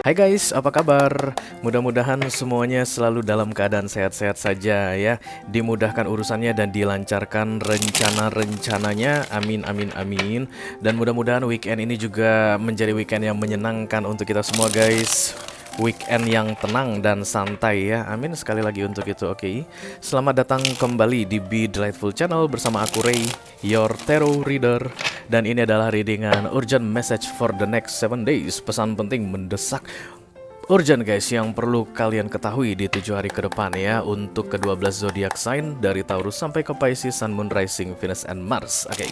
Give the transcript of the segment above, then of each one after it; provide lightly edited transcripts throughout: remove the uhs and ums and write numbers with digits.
Hai guys, apa kabar? Mudah-mudahan semuanya selalu dalam keadaan sehat-sehat saja ya. Dimudahkan urusannya dan dilancarkan rencana-rencananya. Amin, amin, amin. Dan mudah-mudahan weekend ini juga menjadi weekend yang menyenangkan untuk kita semua guys. Weekend yang tenang dan santai ya. Amin sekali lagi untuk itu, oke. Selamat datang kembali di Be Delightful Channel bersama aku Ray, your tarot reader. Dan ini adalah readingan urgent message for the next 7 days. Pesan penting mendesak urgent guys yang perlu kalian ketahui di 7 hari ke depan ya. Untuk ke-12 zodiak sign dari Taurus sampai ke Pisces, Sun, Moon, Rising, Venus, and Mars. Oke.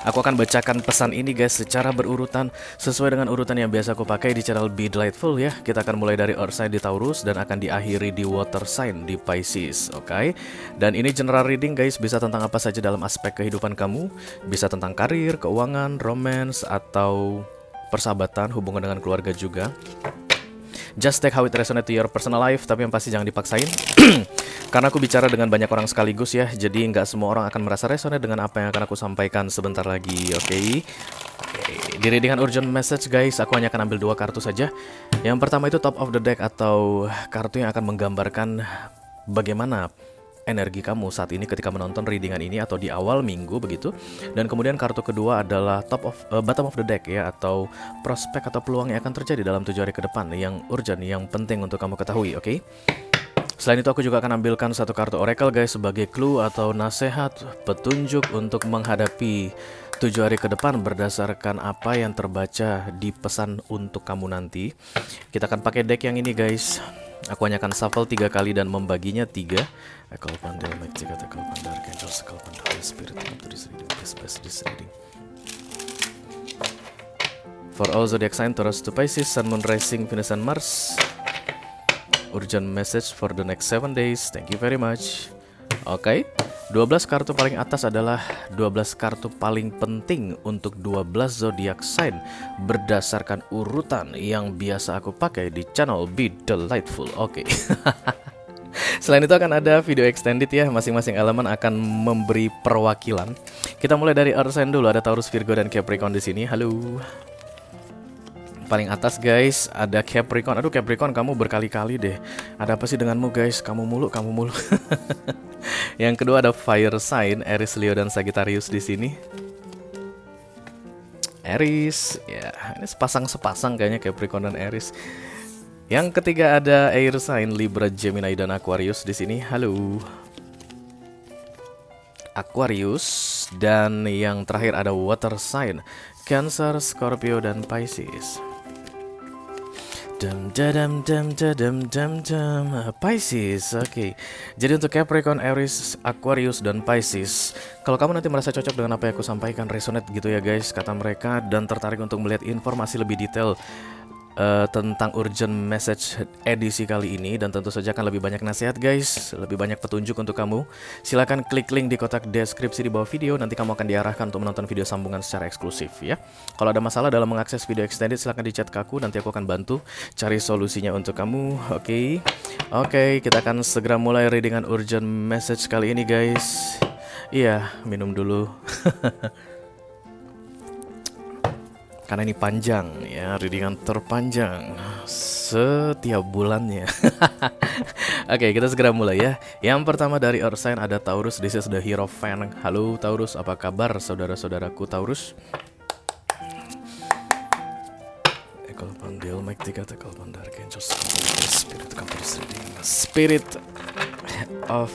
Aku akan bacakan pesan ini guys secara berurutan sesuai dengan urutan yang biasa aku pakai di channel Be Delightful ya. Kita akan mulai dari Earth sign di Taurus dan akan diakhiri di Water sign di Pisces, oke? Dan ini general reading guys, bisa tentang apa saja dalam aspek kehidupan kamu, bisa tentang karir, keuangan, romance, atau persahabatan, hubungan dengan keluarga juga. Just take how it resonate to your personal life, tapi yang pasti jangan dipaksain. Karena aku bicara dengan banyak orang sekaligus ya, jadi nggak semua orang akan merasa resonate dengan apa yang akan aku sampaikan sebentar lagi, oke? Di readingan urgent message guys, aku hanya akan ambil 2 kartu saja. Yang pertama itu top of the deck atau kartu yang akan menggambarkan bagaimana energi kamu saat ini ketika menonton readingan ini atau di awal minggu begitu. Dan kemudian kartu kedua adalah bottom of the deck ya, atau prospek atau peluang yang akan terjadi dalam 7 hari ke depan yang urgent, yang penting untuk kamu ketahui, oke? Selain itu aku juga akan ambilkan 1 kartu oracle guys sebagai clue atau nasihat, petunjuk untuk menghadapi 7 hari ke depan berdasarkan apa yang terbaca di pesan untuk kamu nanti. Kita akan pakai deck yang ini guys. Aku hanya akan shuffle 3 kali dan membaginya 3. Ekal pandai, magic, ekal pandai, archangel, ekal pandai, spirit, this reading. For all zodiac sign, Taurus to Pisces, Sun, Moon, Rising, Venus, and Mars. Urgent message for the next 7 days. Thank you very much. Oke, 12 kartu paling atas adalah 12 kartu paling penting untuk 12 zodiak sign berdasarkan urutan yang biasa aku pakai di channel Be Delightful. Oke. Selain itu akan ada video extended ya, masing-masing elemen akan memberi perwakilan. Kita mulai dari Earth sign dulu, ada Taurus, Virgo, dan Capricorn di sini. Halo. Paling atas guys ada Capricorn. Aduh Capricorn, kamu berkali-kali deh. Ada apa sih denganmu guys? Kamu mulu. Yang kedua ada Fire sign, Aries, Leo, dan Sagittarius di sini. Aries, ya ini sepasang kayaknya Capricorn dan Aries. Yang ketiga ada Air sign, Libra, Gemini, dan Aquarius di sini. Halo. Aquarius. Dan yang terakhir ada Water sign, Cancer, Scorpio, dan Pisces. Pisces, oke. Jadi untuk Capricorn, Aries, Aquarius, dan Pisces, kalau kamu nanti merasa cocok dengan apa yang aku sampaikan, resonate gitu ya guys, kata mereka, dan tertarik untuk melihat informasi lebih detail tentang urgent message edisi kali ini, dan tentu saja akan lebih banyak nasihat guys, lebih banyak petunjuk untuk kamu, silahkan klik link di kotak deskripsi di bawah video. Nanti kamu akan diarahkan untuk menonton video sambungan secara eksklusif ya. Kalau ada masalah dalam mengakses video extended, silahkan di chat ke aku, nanti aku akan bantu cari solusinya untuk kamu. Oke, kita akan segera mulai readingan urgent message kali ini guys. Iya, minum dulu. Karena ini panjang ya, readingan terpanjang setiap bulannya. Oke, kita segera mulai ya. Yang pertama dari Earth sign ada Taurus, this is the Hierophant. Halo Taurus, apa kabar saudara-saudaraku Taurus? Ekal pandil, mic 3, ekal pandar, archangel, spirit, compass reading, spirit of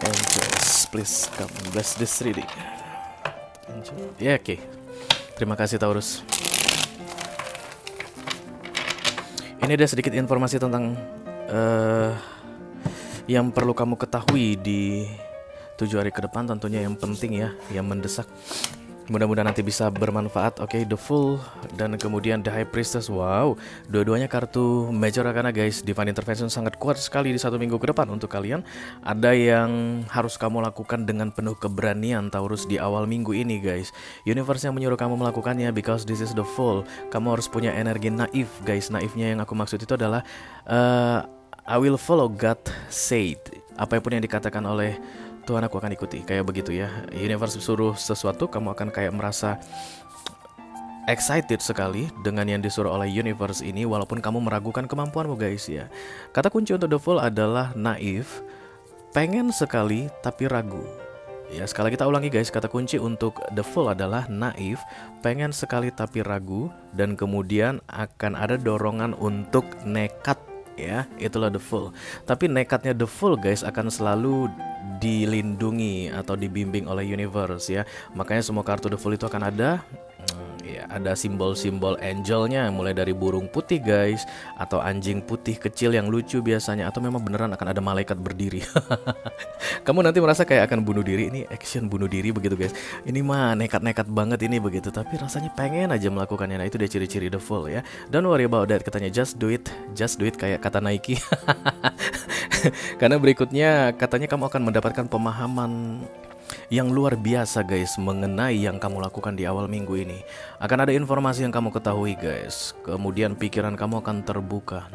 angels, please come bless this reading. Ya, oke. Terima kasih Taurus. Ini ada sedikit informasi tentang yang perlu kamu ketahui di 7 hari ke depan, tentunya yang penting ya, yang mendesak. Mudah-mudahan nanti bisa bermanfaat. Oke, The Fool dan kemudian The High Priestess. Wow, dua-duanya kartu Major Arcana guys. Divine Intervention sangat kuat sekali di 1 minggu ke depan untuk kalian. Ada yang harus kamu lakukan dengan penuh keberanian Taurus di awal minggu ini guys. Universe yang menyuruh kamu melakukannya because this is the Fool. Kamu harus punya energi naif guys. Naifnya yang aku maksud itu adalah I will follow God said. Apapun yang dikatakan oleh Tuhan aku akan ikuti, kayak begitu ya. Universe suruh sesuatu, kamu akan kayak merasa excited sekali dengan yang disuruh oleh universe ini, walaupun kamu meragukan kemampuanmu guys ya. Kata kunci untuk The Fool adalah naif, pengen sekali tapi ragu. Ya, sekali kita ulangi guys, kata kunci untuk The Fool adalah naif, pengen sekali tapi ragu, dan kemudian akan ada dorongan untuk nekat. Ya, itulah The Fool. Tapi nekatnya The Fool guys akan selalu dilindungi atau dibimbing oleh universe ya. Makanya semua kartu The Fool itu akan ada ya, ada simbol-simbol angelnya, mulai dari burung putih guys, atau anjing putih kecil yang lucu biasanya, atau memang beneran akan ada malaikat berdiri. Kamu nanti merasa kayak akan bunuh diri, ini action bunuh diri begitu guys. Ini mah nekat-nekat banget ini begitu, tapi rasanya pengen aja melakukannya. Nah, itu dia ciri-ciri The Fool ya. Don't worry about that, katanya just do it kayak kata Nike. Karena berikutnya katanya kamu akan mendapatkan pemahaman yang luar biasa guys mengenai yang kamu lakukan di awal minggu ini. Akan ada informasi yang kamu ketahui guys. Kemudian pikiran kamu akan terbuka.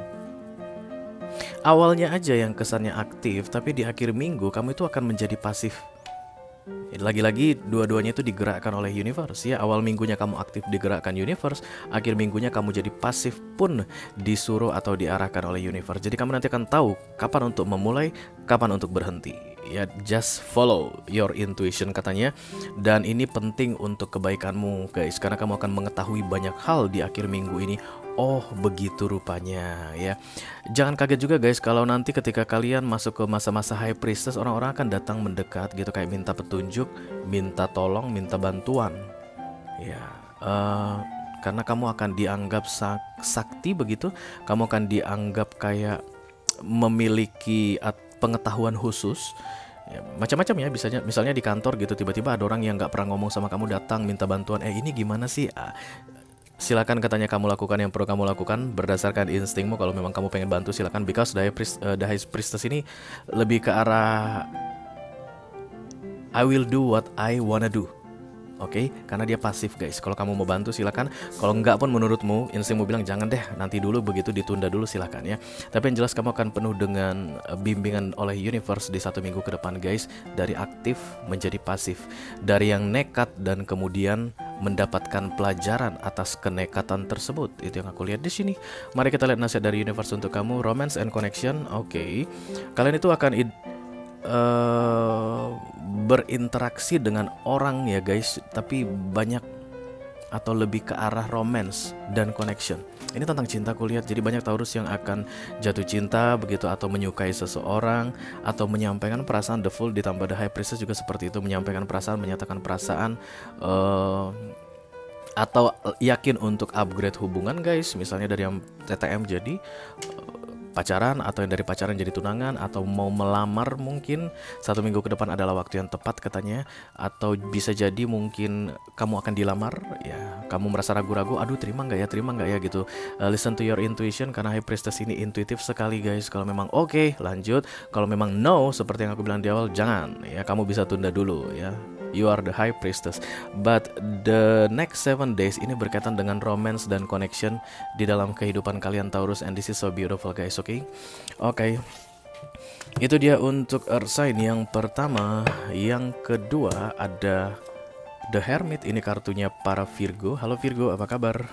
Awalnya aja yang kesannya aktif, tapi di akhir minggu kamu itu akan menjadi pasif. Lagi-lagi dua-duanya itu digerakkan oleh universe ya. Awal minggunya kamu aktif digerakkan universe, akhir minggunya kamu jadi pasif pun disuruh atau diarahkan oleh universe. Jadi kamu nanti akan tahu kapan untuk memulai, kapan untuk berhenti. Ya, just follow your intuition katanya. Dan ini penting untuk kebaikanmu guys, karena kamu akan mengetahui banyak hal di akhir minggu ini. Oh begitu rupanya ya. Jangan kaget juga guys kalau nanti ketika kalian masuk ke masa-masa High Priestess, orang-orang akan datang mendekat gitu, kayak minta petunjuk, minta tolong, minta bantuan. Ya, karena kamu akan dianggap sakti begitu. Kamu akan dianggap kayak memiliki pengetahuan khusus. Ya, macam-macam ya, misalnya di kantor gitu, tiba-tiba ada orang yang nggak pernah ngomong sama kamu datang minta bantuan. Ini gimana sih? Silakan katanya kamu lakukan yang perlu kamu lakukan berdasarkan instingmu. Kalau memang kamu pengen bantu silakan, because the High Priestess ini lebih ke arah I will do what I wanna do. Oke, karena dia pasif guys. Kalau kamu mau bantu silakan. Kalau enggak pun menurutmu instingmu bilang jangan deh, nanti dulu begitu, ditunda dulu silakan ya. Tapi yang jelas kamu akan penuh dengan bimbingan oleh universe di 1 minggu ke depan guys. Dari aktif menjadi pasif, dari yang nekat dan kemudian mendapatkan pelajaran atas kenekatan tersebut. Itu yang aku lihat di sini. Mari kita lihat nasihat dari universe untuk kamu. Romance and connection. Oke. Kalian itu akan berinteraksi dengan orang ya guys, tapi banyak atau lebih ke arah romance dan connection. Ini tentang cinta aku lihat. Jadi banyak Taurus yang akan jatuh cinta begitu, atau menyukai seseorang, atau menyampaikan perasaan. The Fool ditambah The High Priestess juga seperti itu, menyampaikan perasaan, menyatakan perasaan, atau yakin untuk upgrade hubungan guys. Misalnya dari yang TTM jadi pacaran, atau yang dari pacaran jadi tunangan, atau mau melamar. Mungkin 1 minggu ke depan adalah waktu yang tepat katanya. Atau bisa jadi mungkin kamu akan dilamar ya, kamu merasa ragu-ragu, aduh terima nggak ya gitu. Listen to your intuition, karena High Priestess ini intuitif sekali guys. Kalau memang oke, lanjut. Kalau memang no, seperti yang aku bilang di awal, jangan ya, kamu bisa tunda dulu ya. You are the High Priestess. But the next 7 days ini berkaitan dengan romance dan connection di dalam kehidupan kalian Taurus, and this is so beautiful guys. Oke. Itu dia untuk Earth sign yang pertama. Yang kedua ada The Hermit. Ini kartunya para Virgo. Halo Virgo, apa kabar?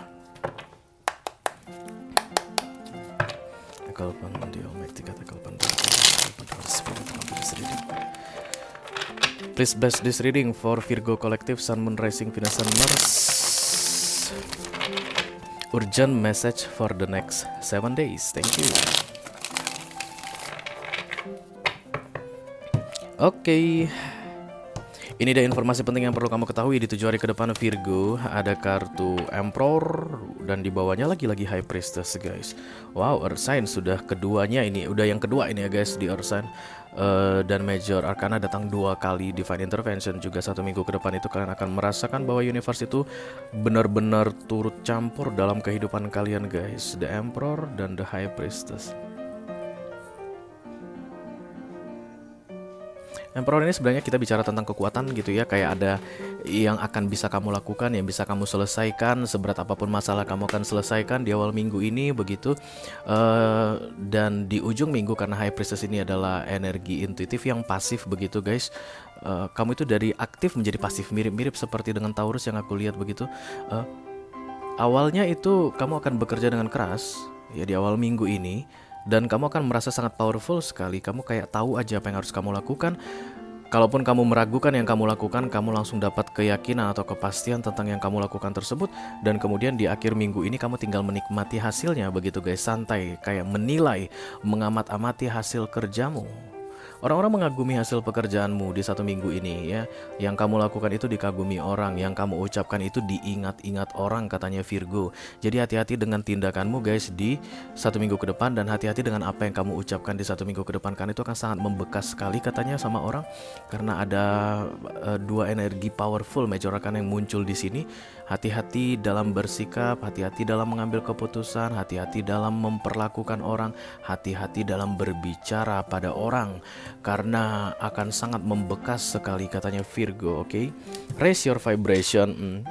Please best this reading for Virgo Collective, Sun, Moon, Rising, Venus, and Mars. Urgent message for the next 7 days. Thank you. Oke. Ini ada informasi penting yang perlu kamu ketahui di 7 hari ke depan Virgo. Ada kartu Emperor dan di bawahnya lagi-lagi High Priestess guys. Wow, Earth sign sudah keduanya ini. Udah yang kedua ini ya guys di Earth sign. dan Major Arcana datang 2 kali, Divine Intervention juga 1 minggu ke depan itu kalian akan merasakan bahwa universe itu benar-benar turut campur dalam kehidupan kalian guys. The Emperor dan The High Priestess. Emperor ini sebenarnya kita bicara tentang kekuatan gitu ya, kayak ada yang akan bisa kamu lakukan, yang bisa kamu selesaikan, seberat apapun masalah kamu akan selesaikan di awal minggu ini begitu. Dan di ujung minggu, karena High Priestess ini adalah energi intuitif yang pasif begitu guys. Kamu itu dari aktif menjadi pasif, mirip-mirip seperti dengan Taurus yang aku lihat begitu. Awalnya itu kamu akan bekerja dengan keras ya di awal minggu ini, dan kamu akan merasa sangat powerful sekali. Kamu kayak tahu aja apa yang harus kamu lakukan. Kalaupun kamu meragukan yang kamu lakukan, kamu langsung dapat keyakinan atau kepastian tentang yang kamu lakukan tersebut. Dan kemudian di akhir minggu ini kamu tinggal menikmati hasilnya begitu guys, santai, kayak menilai, mengamat-amati hasil kerjamu. Orang-orang mengagumi hasil pekerjaanmu di 1 minggu ini ya. Yang kamu lakukan itu dikagumi orang, yang kamu ucapkan itu diingat-ingat orang katanya Virgo. Jadi hati-hati dengan tindakanmu guys di 1 minggu ke depan, dan hati-hati dengan apa yang kamu ucapkan di 1 minggu ke depan, karena itu akan sangat membekas sekali katanya sama orang. Karena ada 2 energi powerful Major Arcana yang muncul di sini. Hati-hati dalam bersikap, hati-hati dalam mengambil keputusan, hati-hati dalam memperlakukan orang, hati-hati dalam berbicara pada orang, karena akan sangat membekas sekali katanya Virgo. Oke, raise your vibration.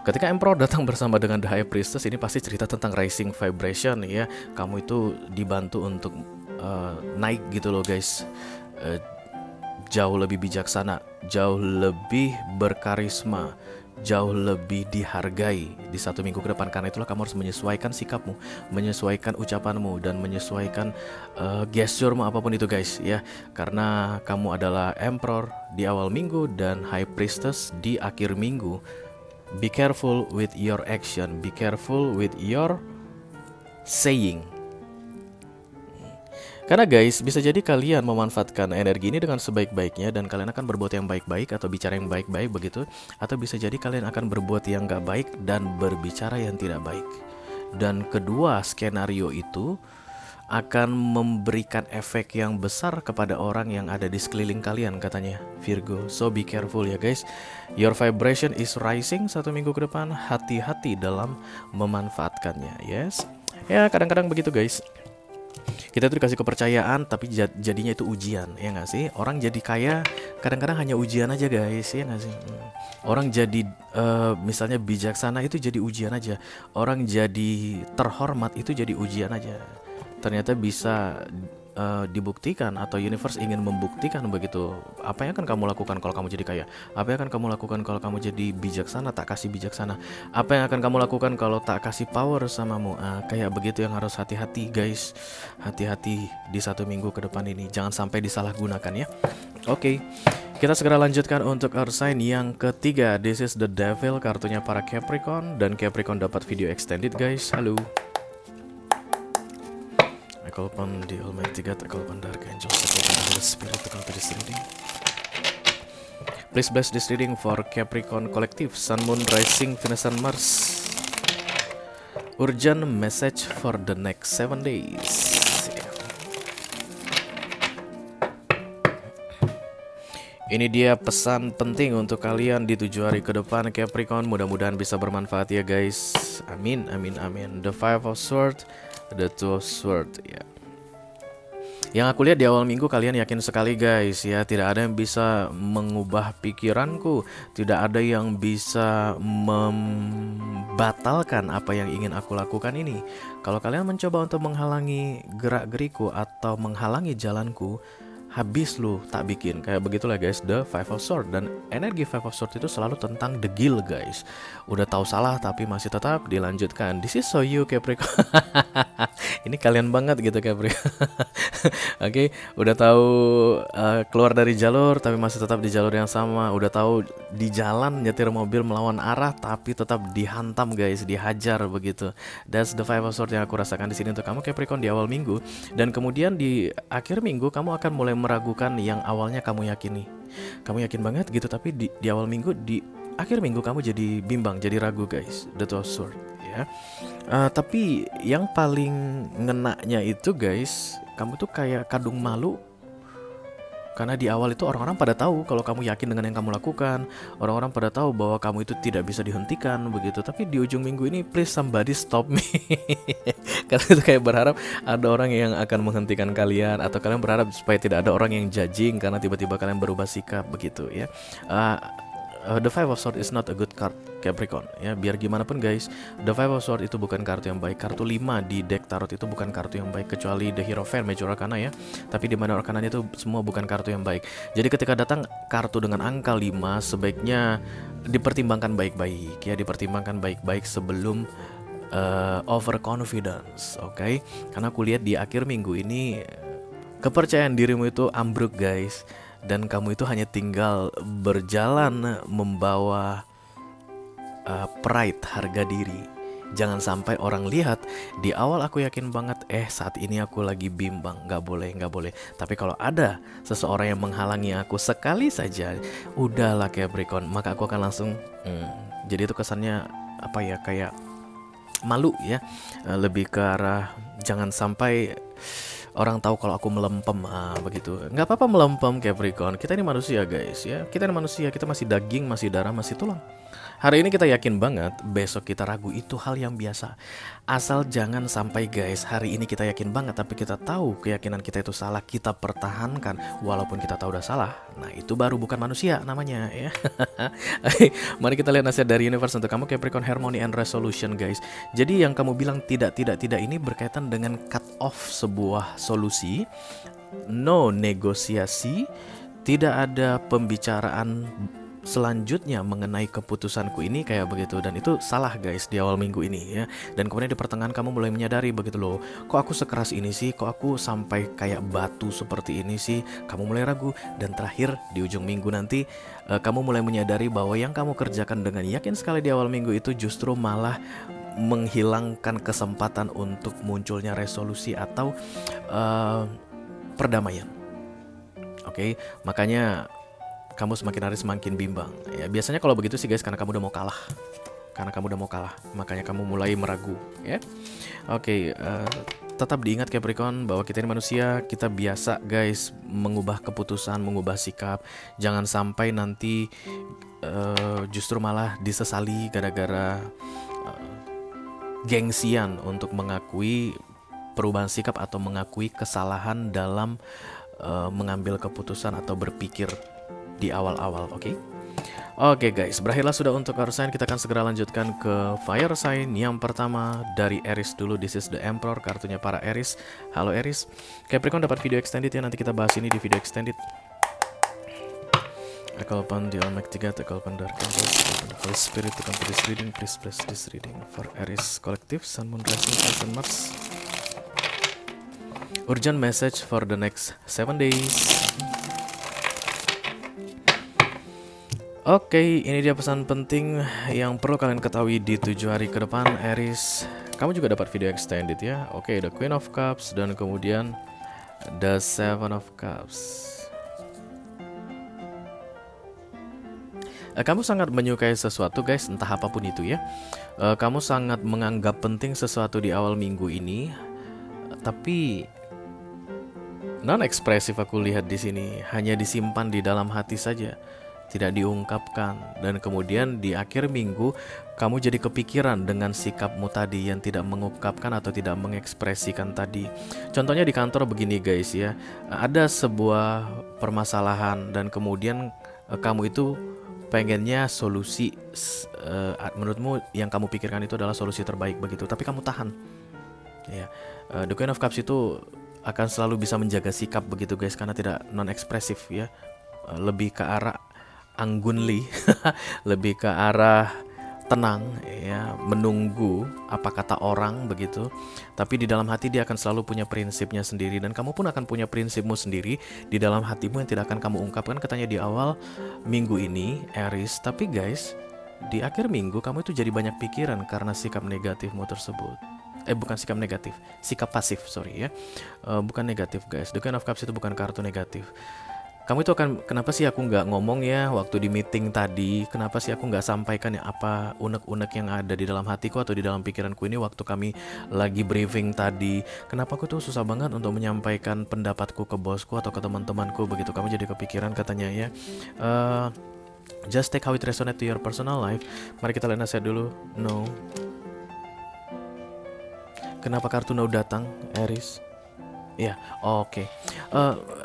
Ketika Emperor datang bersama dengan The High Priestess, ini pasti cerita tentang rising vibration ya. Kamu itu dibantu untuk naik gitu loh guys, jauh lebih bijaksana, jauh lebih berkarisma, jauh lebih dihargai di 1 minggu ke depan. Karena itulah kamu harus menyesuaikan sikapmu, menyesuaikan ucapanmu, dan menyesuaikan gesturmu apapun itu guys ya. Karena kamu adalah Emperor di awal minggu dan High Priestess di akhir minggu. Be careful with your action, be careful with your saying. Karena guys, bisa jadi kalian memanfaatkan energi ini dengan sebaik-baiknya, dan kalian akan berbuat yang baik-baik atau bicara yang baik-baik begitu. Atau bisa jadi kalian akan berbuat yang gak baik dan berbicara yang tidak baik. Dan kedua skenario itu akan memberikan efek yang besar kepada orang yang ada di sekeliling kalian katanya Virgo. So be careful ya guys. Your vibration is rising 1 minggu ke depan. Hati-hati dalam memanfaatkannya. Yes. Ya kadang-kadang begitu guys. Kita tuh dikasih kepercayaan, tapi jadinya itu ujian, ya nggak sih? Orang jadi kaya kadang-kadang hanya ujian aja guys, ya nggak sih? Orang jadi misalnya bijaksana itu jadi ujian aja. Orang jadi terhormat itu jadi ujian aja. Ternyata bisa dibuktikan, atau universe ingin membuktikan begitu. Apa yang akan kamu lakukan kalau kamu jadi kaya? Apa yang akan kamu lakukan kalau kamu jadi bijaksana, tak kasih bijaksana? Apa yang akan kamu lakukan kalau tak kasih power samamu? Kayak begitu yang harus hati-hati guys. Hati-hati di 1 minggu ke depan ini, jangan sampai disalahgunakan ya. Oke, kita segera lanjutkan untuk Earth sign yang ketiga. This is the Devil, kartunya para Capricorn, dan Capricorn dapat video extended guys. Halo. I call upon the Almighty God, I call upon Dark Angels, I call upon the Holy Spirit to come to this reading. Please bless this reading for Capricorn Collective, Sun, Moon, Rising, Venus, and Mars. Urgent message for the next 7 days. Ini dia pesan penting untuk kalian di 7 hari ke depan Capricorn. Mudah-mudahan bisa bermanfaat ya guys. Amin, amin, amin. The Five of Swords, The Two of Swords ya. Yang aku lihat di awal minggu kalian yakin sekali guys ya. Tidak ada yang bisa mengubah pikiranku, tidak ada yang bisa membatalkan apa yang ingin aku lakukan ini. Kalau kalian mencoba untuk menghalangi gerak-geriku atau menghalangi jalanku, habis lu tak bikin. Kayak begitulah guys, The Five of Swords. Dan energi Five of Swords itu selalu tentang degil guys. Udah tahu salah tapi masih tetap dilanjutkan. This is so you Capricorn. Ini kalian banget gitu Capricorn. Oke, udah tahu keluar dari jalur tapi masih tetap di jalur yang sama. Udah tahu di jalan nyetir mobil melawan arah tapi tetap dihantam guys, dihajar begitu. That's the Five of Swords yang aku rasakan di sini untuk kamu Capricorn di awal minggu. Dan kemudian di akhir minggu kamu akan mulai meragukan yang awalnya kamu yakini. Kamu yakin banget gitu, tapi di awal minggu, di akhir minggu kamu jadi bimbang, jadi ragu guys. The Two of Swords ya. Tapi yang paling ngenaknya itu guys, kamu tuh kayak kadung malu Karena di awal itu orang-orang pada tahu kalau kamu yakin dengan yang kamu lakukan, orang-orang pada tahu bahwa kamu itu tidak bisa dihentikan begitu. Tapi di ujung minggu ini, please somebody stop me. Karena itu kayak berharap ada orang yang akan menghentikan kalian, atau kalian berharap supaya tidak ada orang yang judging karena tiba-tiba kalian berubah sikap begitu ya. The Five of Swords is not a good card Capricorn ya. Biar gimana pun guys, The Five of Swords itu bukan kartu yang baik. Kartu 5 di deck tarot itu bukan kartu yang baik, kecuali The Hierophant Major Arcana ya. Tapi di mana arkananya itu semua bukan kartu yang baik. Jadi ketika datang kartu dengan angka 5, sebaiknya dipertimbangkan baik-baik ya, dipertimbangkan baik-baik sebelum overconfidence, oke? Karena aku lihat di akhir minggu ini kepercayaan dirimu itu ambruk guys. Dan kamu itu hanya tinggal berjalan membawa pride, harga diri. Jangan sampai orang lihat di awal aku yakin banget, saat ini aku lagi bimbang, nggak boleh. Tapi kalau ada seseorang yang menghalangi aku sekali saja, udahlah Capricorn, maka aku akan langsung, jadi itu kesannya apa ya, kayak malu ya, lebih ke arah jangan sampai orang tahu kalau aku melempem, begitu. Nggak apa-apa melempem Capricorn. Kita ini manusia guys ya. Kita ini manusia, kita masih daging, masih darah, masih tulang. Hari ini kita yakin banget, besok kita ragu, itu hal yang biasa. Asal jangan sampai guys, hari ini kita yakin banget tapi kita tahu keyakinan kita itu salah, kita pertahankan walaupun kita tahu udah salah. Nah itu baru bukan manusia namanya ya. Mari kita lihat nasihat dari universe untuk kamu Capricorn, Harmony and Resolution guys. Jadi yang kamu bilang tidak ini berkaitan dengan cut off sebuah solusi, no negosiasi, tidak ada pembicaraan selanjutnya mengenai keputusanku ini kayak begitu. Dan itu salah guys di awal minggu ini ya. Dan kemudian di pertengahan kamu mulai menyadari begitu loh, kok aku sekeras ini sih, kok aku sampai kayak batu seperti ini sih. Kamu mulai ragu. Dan terakhir di ujung minggu nanti kamu mulai menyadari bahwa yang kamu kerjakan dengan yakin sekali di awal minggu itu justru malah menghilangkan kesempatan untuk munculnya resolusi atau perdamaian. Oke, makanya kamu semakin hari semakin bimbang ya. Biasanya kalau begitu sih guys, karena kamu udah mau kalah. Makanya kamu mulai meragu ya. Oke, tetap diingat Capricorn bahwa kita ini manusia, kita biasa guys mengubah keputusan, mengubah sikap. Jangan sampai nanti justru malah disesali gara-gara gengsian untuk mengakui perubahan sikap atau mengakui kesalahan dalam mengambil keputusan atau berpikir di awal-awal, oke? Oke guys, berakhirlah sudah untuk earth sign. Kita akan segera lanjutkan ke fire sign. Yang pertama dari Aries dulu. This is the Emperor, kartunya para Aries. Halo Aries. Capricorn dapat video extended ya, nanti kita bahas ini di video extended. I call upon the Almighty God, I call upon the Archangels, I call upon the Holy Spirit to come to this reading. Please bless this reading for Aries Collective, Sun, Moon, Rising, Sun, Mars. Urgent message for the next 7 days. Oke, ini dia pesan penting yang perlu kalian ketahui di 7 hari ke depan Aries. Kamu juga dapat video extended ya. Oke, the Queen of Cups dan kemudian the Seven of Cups. Kamu sangat menyukai sesuatu guys, entah apapun itu ya. Kamu sangat menganggap penting sesuatu di awal minggu ini, tapi non ekspresif aku lihat di sini, hanya disimpan di dalam hati saja, tidak diungkapkan. Dan kemudian di akhir minggu kamu jadi kepikiran dengan sikapmu tadi yang tidak mengungkapkan atau tidak mengekspresikan tadi. Contohnya di kantor begini guys ya, ada sebuah permasalahan dan kemudian kamu itu pengennya solusi, menurutmu yang kamu pikirkan itu adalah solusi terbaik begitu, tapi kamu tahan ya. The Queen of Cups itu akan selalu bisa menjaga sikap begitu guys, karena tidak non ekspresif ya, lebih ke arah anggunli, lebih ke arah tenang ya, menunggu apa kata orang begitu. Tapi di dalam hati dia akan selalu punya prinsipnya sendiri, dan kamu pun akan punya prinsipmu sendiri di dalam hatimu yang tidak akan kamu ungkapkan katanya di awal minggu ini Aries. Tapi guys, di akhir minggu kamu itu jadi banyak pikiran karena sikap negatifmu tersebut. Bukan sikap negatif, sikap pasif, sorry ya. Bukan negatif guys. The Queen of Cups itu bukan kartu negatif. Kamu itu akan, kenapa sih aku nggak ngomong ya waktu di meeting tadi? Kenapa sih aku nggak sampaikan ya apa unek-unek yang ada di dalam hatiku atau di dalam pikiranku ini waktu kami lagi briefing tadi? Kenapa aku tuh susah banget untuk menyampaikan pendapatku ke bosku atau ke teman-temanku begitu? Kamu jadi kepikiran katanya ya. Eh, just take how it resonate to your personal life. Mari kita lihat nasihat dulu. No. Kenapa kartu no datang, Aries? Ya, oke.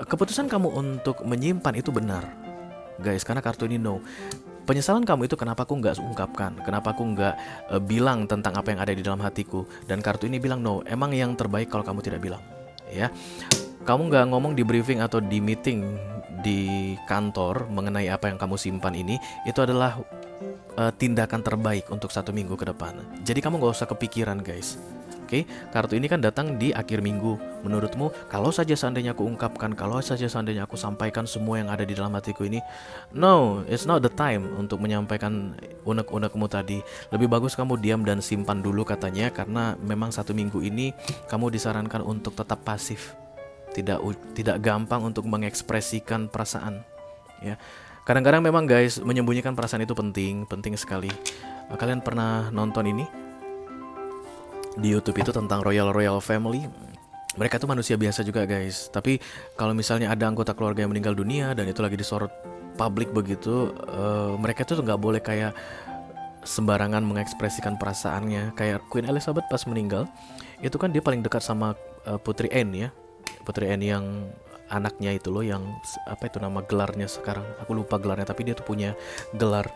Keputusan kamu untuk menyimpan itu benar, guys, karena kartu ini no. Penyesalan kamu itu kenapa aku nggak ungkapkan, kenapa aku nggak bilang tentang apa yang ada di dalam hatiku. Dan kartu ini bilang no, emang yang terbaik kalau kamu tidak bilang. Ya, kamu nggak ngomong di briefing atau di meeting di kantor mengenai apa yang kamu simpan ini, itu adalah tindakan terbaik untuk 1 minggu ke depan. Jadi kamu nggak usah kepikiran, guys. Oke, kartu ini kan datang di akhir minggu. Menurutmu, kalau saja seandainya aku ungkapkan, kalau saja seandainya aku sampaikan semua yang ada di dalam hatiku ini, no, it's not the time untuk menyampaikan unek-unekmu tadi. Lebih bagus kamu diam dan simpan dulu katanya, karena memang 1 minggu ini kamu disarankan untuk tetap pasif, tidak gampang untuk mengekspresikan perasaan. Ya, kadang-kadang memang guys, menyembunyikan perasaan itu penting sekali. Kalian pernah nonton ini? Di YouTube itu tentang Royal Family. Mereka tuh manusia biasa juga guys. Tapi kalau misalnya ada anggota keluarga yang meninggal dunia dan itu lagi disorot publik begitu, mereka tuh nggak boleh kayak sembarangan mengekspresikan perasaannya. Kayak Queen Elizabeth pas meninggal, itu kan dia paling dekat sama Putri Anne ya. Putri Anne yang anaknya itu loh, yang apa itu nama gelarnya sekarang? Aku lupa gelarnya, tapi dia tuh punya gelar.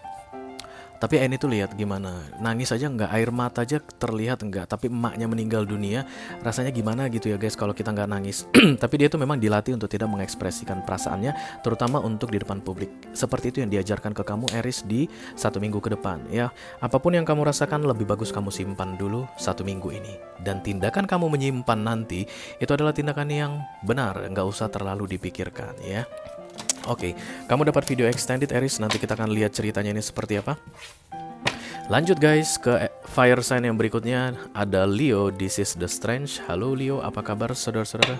Tapi Annie tuh lihat gimana, nangis aja nggak, air mata aja terlihat nggak. Tapi emaknya meninggal dunia, rasanya gimana gitu ya guys kalau kita nggak nangis. Tapi dia tuh memang dilatih untuk tidak mengekspresikan perasaannya, terutama untuk di depan publik. Seperti itu yang diajarkan ke kamu Aries di 1 minggu ke depan ya. Apapun yang kamu rasakan lebih bagus kamu simpan dulu 1 minggu ini. Dan tindakan kamu menyimpan nanti itu adalah tindakan yang benar, nggak usah terlalu dipikirkan ya. Oke, kamu dapat video extended Aries, nanti kita akan lihat ceritanya ini seperti apa. Lanjut guys ke fire sign yang berikutnya, ada Leo, this is the strange. Halo Leo, apa kabar saudara-saudara?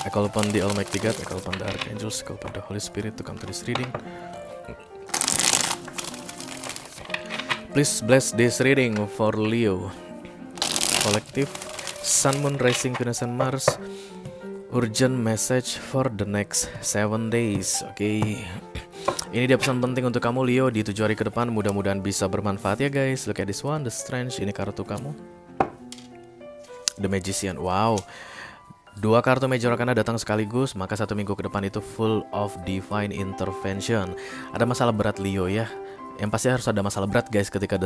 I call upon the Almighty God, I call upon the Archangels, I call upon the Holy Spirit to come to this reading. Please bless this reading for Leo Collective. Sun, Moon, Rising, Venus, and Mars. Urgent message for the next 7 days. Oke. Ini dia pesan penting untuk kamu Leo di 7 hari ke depan. Mudah-mudahan bisa bermanfaat ya guys. Look at this one, the Strange. Ini kartu kamu, The Magician. Wow, 2 kartu Major Arcana datang sekaligus. Maka 1 minggu ke depan itu full of divine intervention. Ada masalah berat Leo ya. Yang pasti harus ada masalah berat guys ketika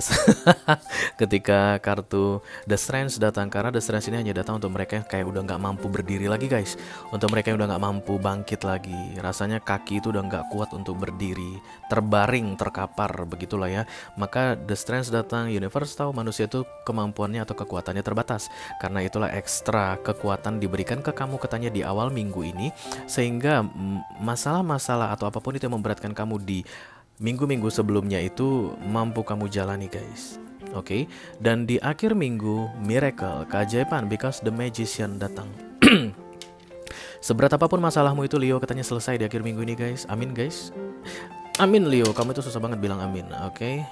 ketika kartu The Strange datang. Karena The Strange ini hanya datang untuk mereka yang kayak udah nggak mampu berdiri lagi guys. Untuk mereka yang udah nggak mampu bangkit lagi. Rasanya kaki itu udah nggak kuat untuk berdiri, terbaring, terkapar, begitulah ya. Maka The Strange datang. Universe tahu manusia itu kemampuannya atau kekuatannya terbatas. Karena itulah ekstra kekuatan diberikan ke kamu katanya di awal minggu ini. Sehingga masalah-masalah atau apapun itu yang memberatkan kamu di minggu-minggu sebelumnya itu mampu kamu jalani guys. Oke. Dan di akhir minggu, miracle, keajaiban, because the magician datang. Seberat apapun masalahmu itu Leo katanya selesai di akhir minggu ini guys. Amin guys. Amin Leo, kamu itu susah banget bilang amin. Oke.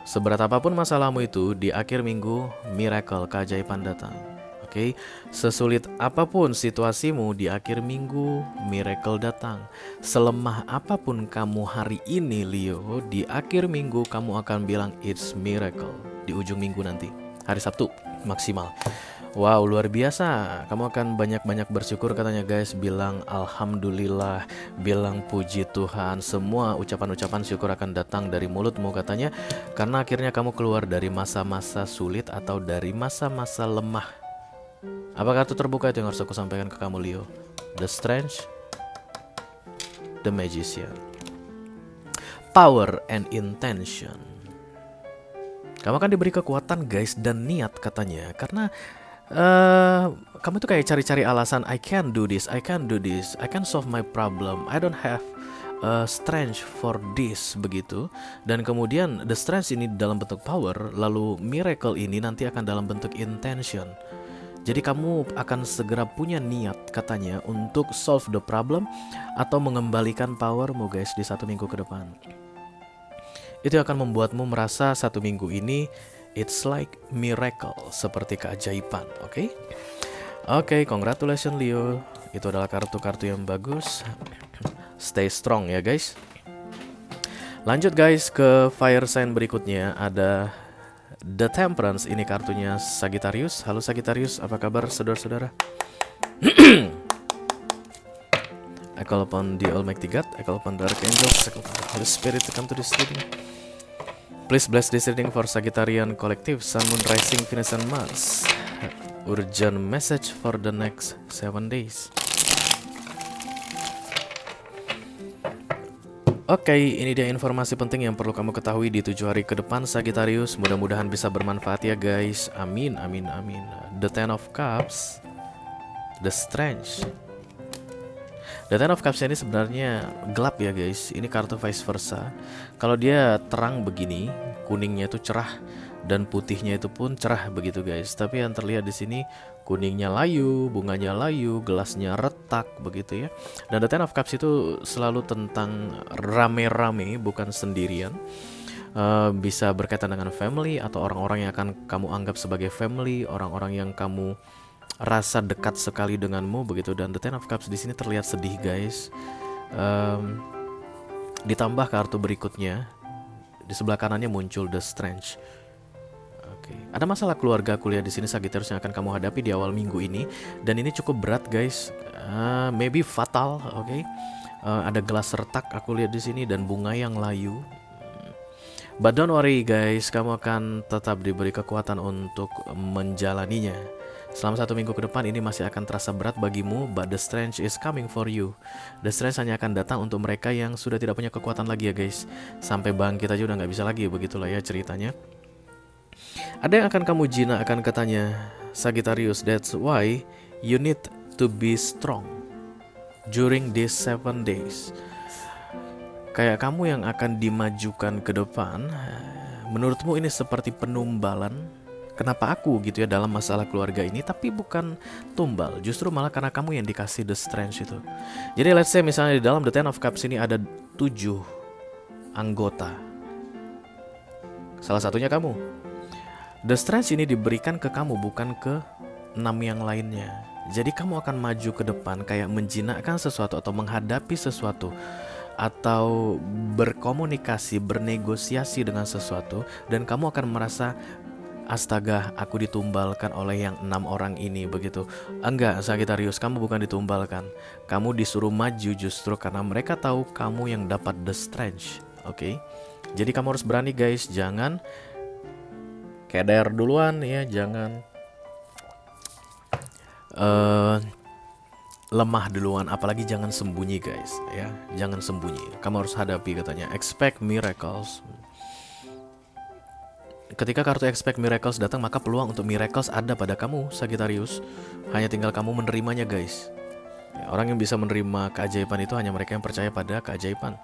Seberat apapun masalahmu itu di akhir minggu, miracle, keajaiban datang. Oke, sesulit apapun situasimu di akhir minggu, miracle datang. Selemah apapun kamu hari ini Leo, di akhir minggu kamu akan bilang it's miracle. Di ujung minggu nanti, hari Sabtu maksimal. Wow, luar biasa. Kamu akan banyak-banyak bersyukur katanya guys. Bilang alhamdulillah, bilang puji Tuhan. Semua ucapan-ucapan syukur akan datang dari mulutmu katanya. Karena akhirnya kamu keluar dari masa-masa sulit atau dari masa-masa lemah. Apa kartu terbuka itu yang harus aku sampaikan ke kamu Leo? The Strange, The Magician. Power and intention. Kamu akan diberi kekuatan guys dan niat katanya. Karena kamu tuh kayak cari-cari alasan. I can do this, I can do this, I can solve my problem, I don't have strength for this begitu. Dan kemudian the strength ini dalam bentuk power, lalu miracle ini nanti akan dalam bentuk intention. Jadi kamu akan segera punya niat katanya untuk solve the problem atau mengembalikan powermu guys di 1 minggu ke depan. Itu akan membuatmu merasa 1 minggu ini it's like miracle, seperti keajaiban, oke? Oke, congratulations Leo. Itu adalah kartu-kartu yang bagus. Stay strong ya guys. Lanjut guys ke fire sign berikutnya, ada The Temperance. Ini kartunya Sagittarius. Halo Sagittarius, apa kabar saudara-saudara? I call upon the Almighty God, I call upon the Archangels, I call upon the Holy Spirit to come to this reading. Please bless this reading for Sagittarian Collective, Sun, Moon, Rising, Venus, and Mars. Urgent message for the next 7 days. Oke, ini dia informasi penting yang perlu kamu ketahui di 7 hari ke depan Sagittarius. Mudah-mudahan bisa bermanfaat ya guys. Amin, amin, amin. The Ten of Cups, The Strength. The Ten of Cups ini sebenarnya gelap ya guys. Ini kartu vice versa. Kalau dia terang begini, kuningnya itu cerah dan putihnya itu pun cerah begitu guys. Tapi yang terlihat di sini kuningnya layu, bunganya layu, gelasnya retak begitu ya. Dan The Ten of Cups itu selalu tentang rame-rame, bukan sendirian. Bisa berkaitan dengan family atau orang-orang yang akan kamu anggap sebagai family, orang-orang yang kamu rasa dekat sekali denganmu begitu. Dan The Ten of Cups di sini terlihat sedih guys. Ditambah kartu berikutnya, di sebelah kanannya muncul The Strength. Oke. Ada masalah keluarga kuliah di sini Sagittarius yang akan kamu hadapi di awal minggu ini, dan ini cukup berat guys, maybe fatal, oke. Ada gelas retak aku lihat di sini dan bunga yang layu. But don't worry guys, kamu akan tetap diberi kekuatan untuk menjalaninya. Selama 1 minggu ke depan ini masih akan terasa berat bagimu, but the strength is coming for you. The strength hanya akan datang untuk mereka yang sudah tidak punya kekuatan lagi ya guys. Sampai bangkit aja udah nggak bisa lagi, begitulah ya ceritanya. Ada yang akan kamu jinakkan katanya Sagittarius. That's why you need to be strong during these 7 days. Kayak kamu yang akan dimajukan ke depan. Menurutmu ini seperti penumbalan. Kenapa aku gitu ya dalam masalah keluarga ini, tapi bukan tumbal, justru malah karena kamu yang dikasih the strength itu. Jadi let's say misalnya di dalam The Ten of Cups ini ada 7 anggota, salah satunya kamu. The strength ini diberikan ke kamu, bukan ke 6 yang lainnya. Jadi kamu akan maju ke depan kayak menjinakkan sesuatu atau menghadapi sesuatu, atau berkomunikasi, bernegosiasi dengan sesuatu, dan kamu akan merasa astaga, aku ditumbalkan oleh yang 6 orang ini begitu. Enggak Sagittarius, kamu bukan ditumbalkan. Kamu disuruh maju justru karena mereka tahu kamu yang dapat the strength. Oke? Jadi kamu harus berani guys, jangan keder duluan ya, jangan lemah duluan, apalagi jangan sembunyi guys ya. Jangan sembunyi. Kamu harus hadapi katanya. Expect miracles. Ketika kartu expect miracles datang, maka peluang untuk miracles ada pada kamu Sagittarius. Hanya tinggal kamu menerimanya guys ya, orang yang bisa menerima keajaiban itu hanya mereka yang percaya pada keajaiban.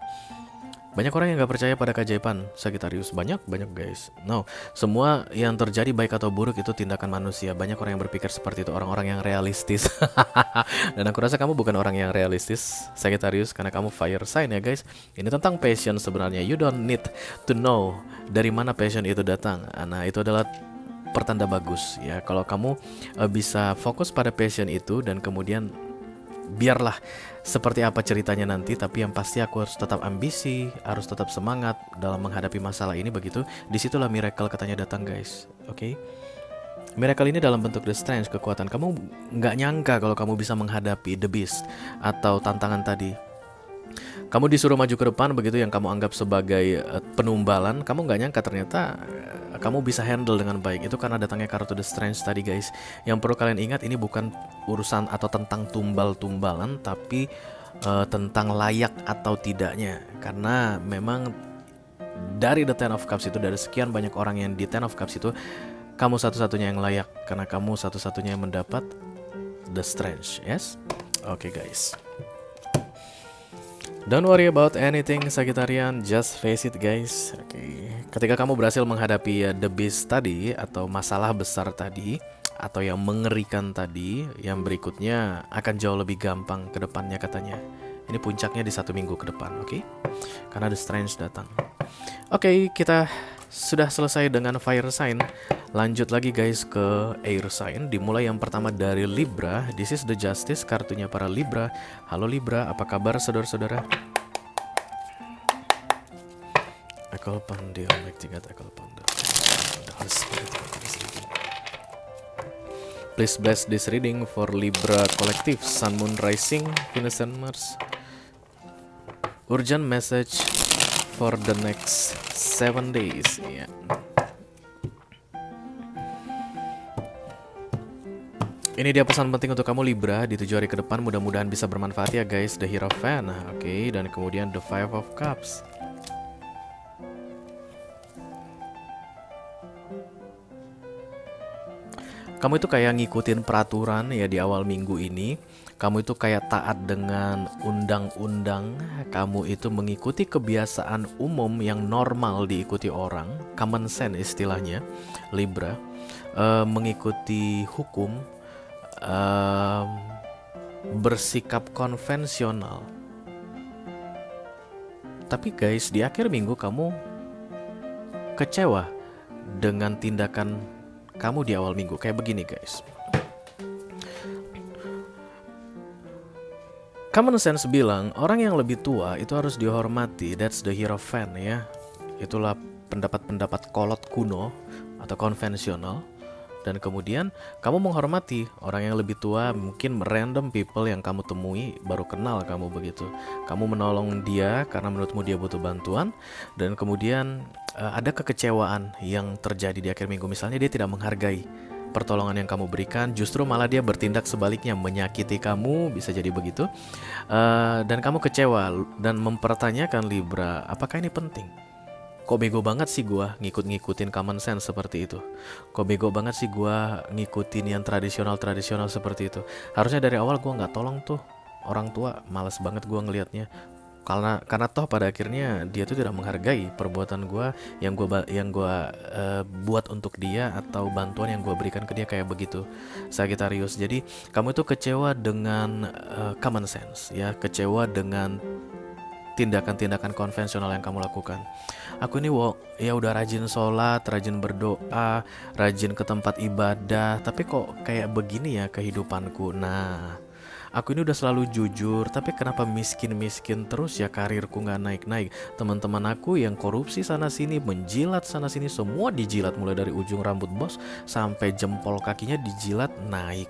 Banyak orang yang gak percaya pada keajaiban Sagittarius, banyak guys. No, semua yang terjadi baik atau buruk itu tindakan manusia. Banyak orang yang berpikir seperti itu, orang-orang yang realistis. Dan aku rasa kamu bukan orang yang realistis Sagittarius, karena kamu fire sign ya guys. Ini tentang passion sebenarnya. You don't need to know dari mana passion itu datang. Nah itu adalah pertanda bagus ya. Kalau kamu bisa fokus pada passion itu, dan kemudian biarlah seperti apa ceritanya nanti, tapi yang pasti aku harus tetap ambisi, harus tetap semangat dalam menghadapi masalah ini begitu. Disitulah miracle katanya datang guys. Oke? Miracle ini dalam bentuk the strength, kekuatan. Kamu nggak nyangka kalau kamu bisa menghadapi the beast atau tantangan tadi. Kamu disuruh maju ke depan begitu, yang kamu anggap sebagai penumbalan. Kamu nggak nyangka ternyata kamu bisa handle dengan baik. Itu karena datangnya kartu the strength tadi guys. Yang perlu kalian ingat, ini bukan urusan atau tentang tumbal-tumbalan, tapi tentang layak atau tidaknya. Karena memang dari the Ten of Cups itu, dari sekian banyak orang yang di Ten of Cups itu, kamu satu-satunya yang layak, karena kamu satu-satunya yang mendapat the strength. Yes? Oke guys. Don't worry about anything Sagittarian, just face it guys. Oke. Ketika kamu berhasil menghadapi the beast tadi atau masalah besar tadi atau yang mengerikan tadi, yang berikutnya akan jauh lebih gampang ke depannya katanya. Ini puncaknya di 1 minggu ke depan, oke? Karena The Strange datang. Oke, kita sudah selesai dengan fire sign. Lanjut lagi guys ke air sign. Dimulai yang pertama dari Libra. This is the Justice, kartunya para Libra. Halo Libra, apa kabar saudara-saudara? Ekol Pandil, Mektigat Ekol Pandil. Please bless this reading for Libra Collective, Sun, Moon, Rising, Venus and Mars. Urgent message for the next 7 days. Yeah. Ini dia pesan penting untuk kamu Libra di 7 hari ke depan. Mudah-mudahan bisa bermanfaat ya guys. The Hierophant, oke, dan kemudian The Five of Cups. Kamu itu kayak ngikutin peraturan ya di awal minggu ini. Kamu itu kayak taat dengan undang-undang. Kamu itu mengikuti kebiasaan umum yang normal diikuti orang. Common sense istilahnya Libra. Mengikuti hukum, bersikap konvensional. Tapi guys, di akhir minggu kamu kecewa dengan tindakan kamu di awal minggu. Kayak begini guys. Common sense bilang orang yang lebih tua itu harus dihormati. That's the Hierophant ya. Itulah pendapat-pendapat kolot kuno atau konvensional. Dan kemudian kamu menghormati orang yang lebih tua, mungkin random people yang kamu temui, baru kenal kamu begitu. Kamu menolong dia karena menurutmu dia butuh bantuan. Dan kemudian ada kekecewaan yang terjadi di akhir minggu. Misalnya dia tidak menghargai pertolongan yang kamu berikan, justru malah dia bertindak sebaliknya, menyakiti kamu, bisa jadi begitu. Dan kamu kecewa dan mempertanyakan Libra, apakah ini penting? Kok bego banget sih gua ngikut-ngikutin common sense seperti itu? Kok bego banget sih gua ngikutin yang tradisional-tradisional seperti itu? Harusnya dari awal gua nggak tolong tuh orang tua, males banget gua ngelihatnya. Karena toh pada akhirnya dia tuh tidak menghargai perbuatan gua yang gua buat untuk dia atau bantuan yang gua berikan ke dia kayak begitu. Sagittarius. Jadi kamu itu kecewa dengan common sense ya, kecewa dengan tindakan-tindakan konvensional yang kamu lakukan. Aku ini ya udah rajin sholat, rajin berdoa, rajin ke tempat ibadah, tapi kok kayak begini ya kehidupanku. Nah, aku ini udah selalu jujur, tapi kenapa miskin-miskin terus ya, karirku nggak naik-naik. Teman-teman aku yang korupsi sana-sini, menjilat sana-sini, semua dijilat mulai dari ujung rambut bos sampai jempol kakinya dijilat naik.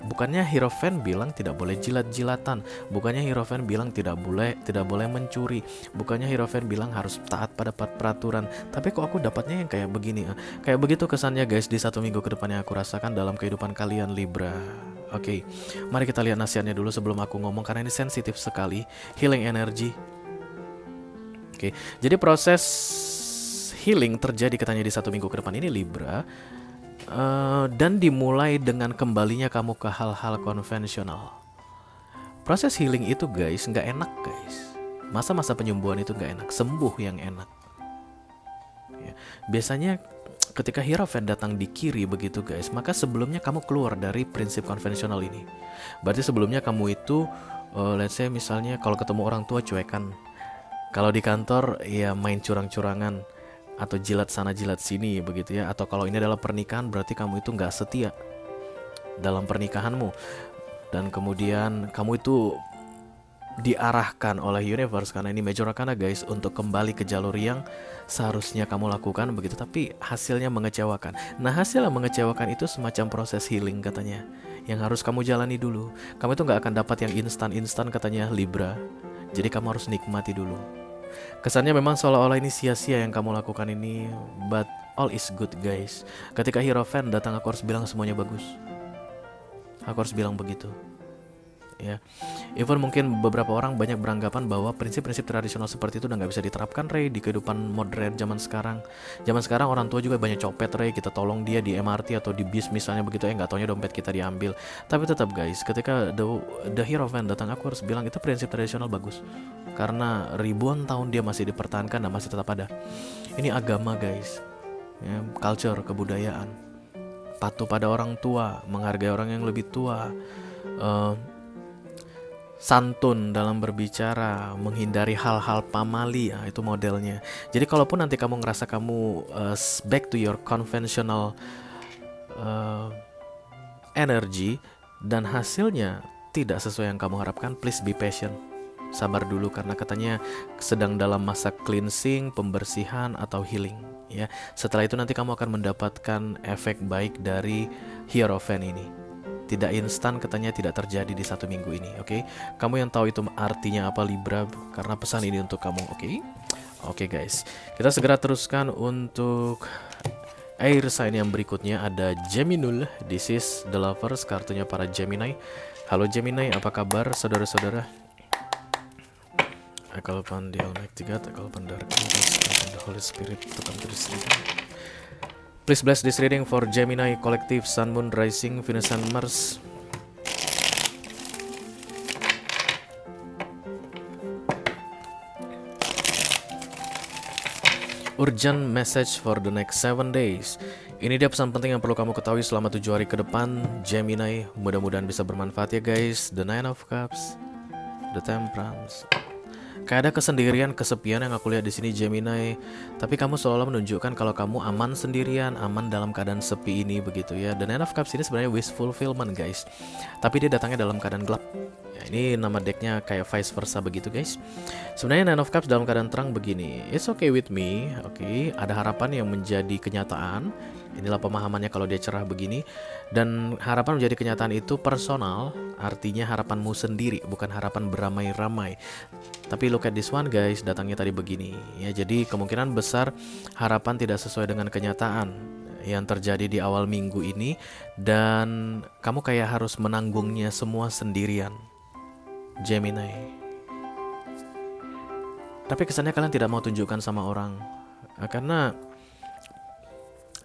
Bukannya Hierophant bilang tidak boleh jilat-jilatan. Bukannya Hierophant bilang tidak boleh mencuri. Bukannya Hierophant bilang harus taat pada peraturan. Tapi kok aku dapatnya yang kayak begini. Kayak begitu kesannya guys di 1 minggu ke depan yang aku rasakan dalam kehidupan kalian Libra. Oke, mari kita lihat nasihatnya dulu sebelum aku ngomong karena ini sensitif sekali. Healing energy. Oke, jadi proses healing terjadi katanya di 1 minggu ke depan ini Libra. Dan dimulai dengan kembalinya kamu ke hal-hal konvensional. Proses healing itu guys nggak enak guys. Masa-masa penyembuhan itu nggak enak, sembuh yang enak ya. Biasanya ketika Hierophant datang di kiri begitu guys, maka sebelumnya kamu keluar dari prinsip konvensional ini. Berarti sebelumnya kamu itu let's say misalnya kalau ketemu orang tua cuekan, kalau di kantor ya main curang-curangan atau jilat sana jilat sini begitu ya. Atau kalau ini adalah pernikahan berarti kamu itu nggak setia dalam pernikahanmu. Dan kemudian kamu itu diarahkan oleh universe karena ini major arcana guys untuk kembali ke jalur yang seharusnya kamu lakukan begitu, tapi hasilnya mengecewakan. Nah, hasil yang mengecewakan itu semacam proses healing katanya yang harus kamu jalani dulu. Kamu itu nggak akan dapat yang instan katanya Libra. Jadi kamu harus nikmati dulu. Kesannya memang seolah-olah ini sia-sia yang kamu lakukan ini, but all is good guys. Ketika Hierophant datang aku harus bilang semuanya bagus. Aku harus bilang begitu ya. Even mungkin beberapa orang banyak beranggapan bahwa prinsip-prinsip tradisional seperti itu udah nggak bisa diterapkan, Ray, di kehidupan modern zaman sekarang. Zaman sekarang orang tua juga banyak copet, Ray, kita tolong dia di MRT atau di bis misalnya begitu, nggak taunya dompet kita diambil. Tapi tetap guys, ketika the Hierophant datang, aku harus bilang itu prinsip tradisional bagus, karena ribuan tahun dia masih dipertahankan dan masih tetap ada. Ini agama guys, ya, culture, kebudayaan, patuh pada orang tua, menghargai orang yang lebih tua, santun dalam berbicara, menghindari hal-hal pamali, ya, itu modelnya. Jadi kalaupun nanti kamu ngerasa kamu back to your conventional energy dan hasilnya tidak sesuai yang kamu harapkan, please be patient. Sabar dulu karena katanya sedang dalam masa cleansing, pembersihan atau healing, ya. Setelah itu nanti kamu akan mendapatkan efek baik dari Hierophant ini. Tidak instan, katanya tidak terjadi di 1 minggu ini, oke? Kamu yang tahu itu artinya apa Libra, karena pesan ini untuk kamu, oke? Oke guys, kita segera teruskan untuk air sign yang berikutnya. Ada Geminul, this is the lovers, kartunya para Gemini. Halo Gemini, apa kabar saudara-saudara? I call upon the Almighty God, I call upon the Archangels and the Holy Spirit to come to this reading. Please bless this reading for Gemini Collective, Sun, Moon, Rising, Venus, and Mars. Urgent message for the next 7 days. Ini dia pesan penting yang perlu kamu ketahui selama 7 hari ke depan, Gemini. Mudah-mudahan bisa bermanfaat ya guys. The Nine of Cups, the Temperance. Kayak ada kesendirian, kesepian yang aku lihat di sini Gemini. Tapi kamu seolah menunjukkan kalau kamu aman sendirian, aman dalam keadaan sepi ini begitu ya. Dan Nine of Cups ini sebenarnya wish fulfillment guys. Tapi dia datangnya dalam keadaan gelap. Ya, ini nama decknya kayak vice versa begitu guys. Sebenarnya Nine of Cups dalam keadaan terang begini. It's okay with me, oke. Ada harapan yang menjadi kenyataan. Inilah pemahamannya kalau dia cerah begini. Dan harapan menjadi kenyataan itu personal, artinya harapanmu sendiri, bukan harapan beramai-ramai. Tapi look at this one guys, datangnya tadi begini ya. Jadi kemungkinan besar harapan tidak sesuai dengan kenyataan yang terjadi di awal minggu ini, dan kamu kayak harus menanggungnya semua sendirian, Gemini. Tapi kesannya kalian tidak mau tunjukkan sama orang, karena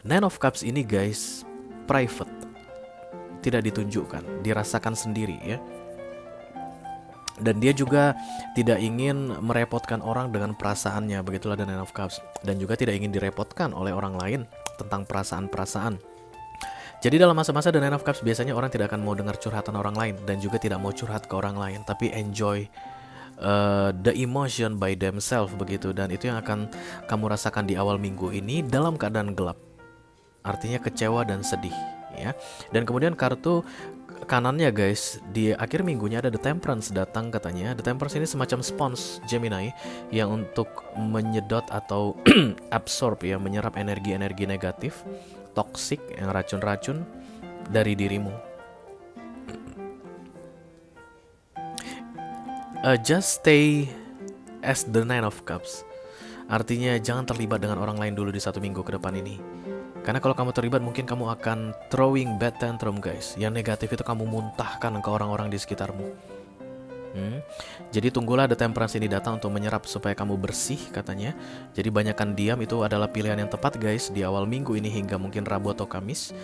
Nine of Cups ini guys private, tidak ditunjukkan, dirasakan sendiri ya. Dan dia juga tidak ingin merepotkan orang dengan perasaannya, begitulah The Nine of Cups. Dan juga tidak ingin direpotkan oleh orang lain tentang perasaan-perasaan. Jadi dalam masa-masa The Nine of Cups biasanya orang tidak akan mau dengar curhatan orang lain, dan juga tidak mau curhat ke orang lain, tapi enjoy the emotion by themselves begitu. Dan itu yang akan kamu rasakan di awal minggu ini dalam keadaan gelap, artinya kecewa dan sedih ya. Dan kemudian kartu kanannya guys, di akhir minggunya ada The Temperance datang katanya. The Temperance ini semacam spons Gemini yang untuk menyedot atau absorb ya, menyerap energi-energi negatif, toksik, yang racun-racun dari dirimu. Just stay as the Nine of Cups. Artinya jangan terlibat dengan orang lain dulu di 1 minggu ke depan ini. Karena kalau kamu terlibat mungkin kamu akan throwing bad tantrum guys. Yang negatif itu kamu muntahkan ke orang-orang di sekitarmu. Jadi tunggulah The Temperance ini datang untuk menyerap supaya kamu bersih katanya. Jadi banyakkan diam itu adalah pilihan yang tepat guys di awal minggu ini hingga mungkin Rabu atau Kamis.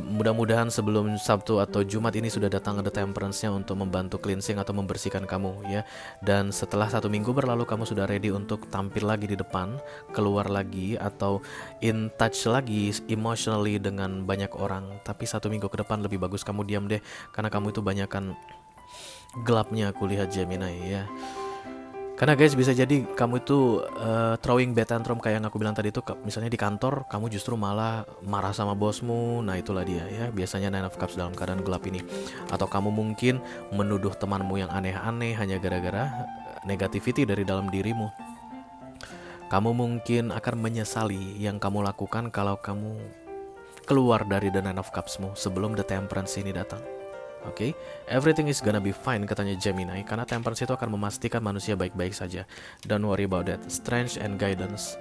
Mudah-mudahan sebelum Sabtu atau Jumat ini sudah datang The Temperance-nya untuk membantu cleansing atau membersihkan kamu ya. Dan setelah 1 minggu berlalu kamu sudah ready untuk tampil lagi di depan, keluar lagi atau in touch lagi emotionally dengan banyak orang. Tapi 1 minggu ke depan lebih bagus kamu diam deh, karena kamu itu banyakkan gelapnya aku lihat Gemini ya. Karena guys bisa jadi kamu itu throwing bad tantrum kayak yang aku bilang tadi itu. Misalnya di kantor kamu justru malah marah sama bosmu. Nah itulah dia ya, biasanya Nine of Cups dalam keadaan gelap ini. Atau kamu mungkin menuduh temanmu yang aneh-aneh hanya gara-gara negativity dari dalam dirimu. Kamu mungkin akan menyesali yang kamu lakukan kalau kamu keluar dari The Nine of Cupsmu sebelum The Temperance ini datang. Oke, everything is gonna be fine katanya Gemini, karena Temperance itu akan memastikan manusia baik-baik saja. Don't worry about that. Strength and guidance.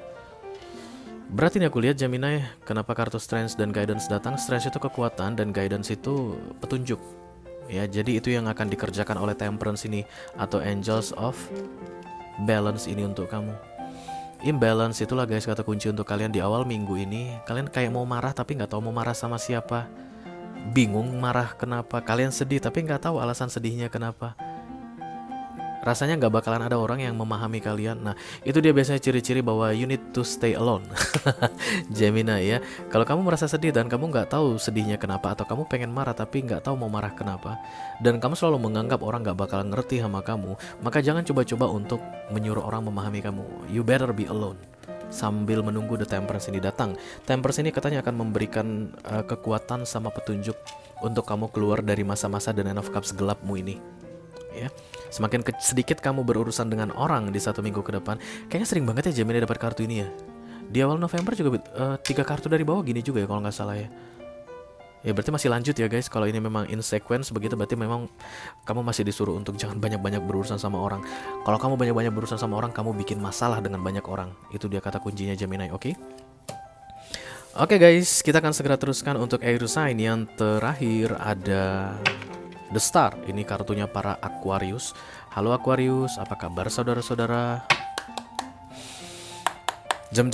Berarti ini aku lihat Gemini, kenapa kartu Strength dan Guidance datang. Strength itu kekuatan dan Guidance itu petunjuk. Ya, jadi itu yang akan dikerjakan oleh Temperance ini atau Angels of Balance ini untuk kamu. Imbalance itulah guys kata kunci untuk kalian di awal minggu ini. Kalian kayak mau marah tapi nggak tahu mau marah sama siapa. Bingung marah kenapa. Kalian sedih tapi nggak tahu alasan sedihnya kenapa. Rasanya nggak bakalan ada orang yang memahami kalian. Nah, itu dia biasanya ciri-ciri bahwa you need to stay alone. Gemini ya. Kalau kamu merasa sedih dan kamu nggak tahu sedihnya kenapa, atau kamu pengen marah tapi nggak tahu mau marah kenapa, dan kamu selalu menganggap orang nggak bakalan ngerti sama kamu, maka jangan coba-coba untuk menyuruh orang memahami kamu. You better be alone sambil menunggu The Temperance ini datang. Temperance ini katanya akan memberikan kekuatan sama petunjuk untuk kamu keluar dari masa-masa The Nine of Cups gelapmu ini. Ya, semakin sedikit kamu berurusan dengan orang di 1 minggu ke depan. Kayaknya sering banget ya Gemini dapat kartu ini ya. Di awal November juga 3 kartu dari bawah gini juga ya kalau nggak salah ya. Ya berarti masih lanjut ya guys. Kalau ini memang in sequence begitu, berarti memang kamu masih disuruh untuk jangan banyak-banyak berurusan sama orang. Kalau kamu banyak-banyak berurusan sama orang, kamu bikin masalah dengan banyak orang. Itu dia kata kuncinya Gemini, oke? Oke guys, kita akan segera teruskan untuk air sign yang terakhir ada The Star. Ini kartunya para Aquarius. Halo Aquarius, apa kabar saudara-saudara? Jam.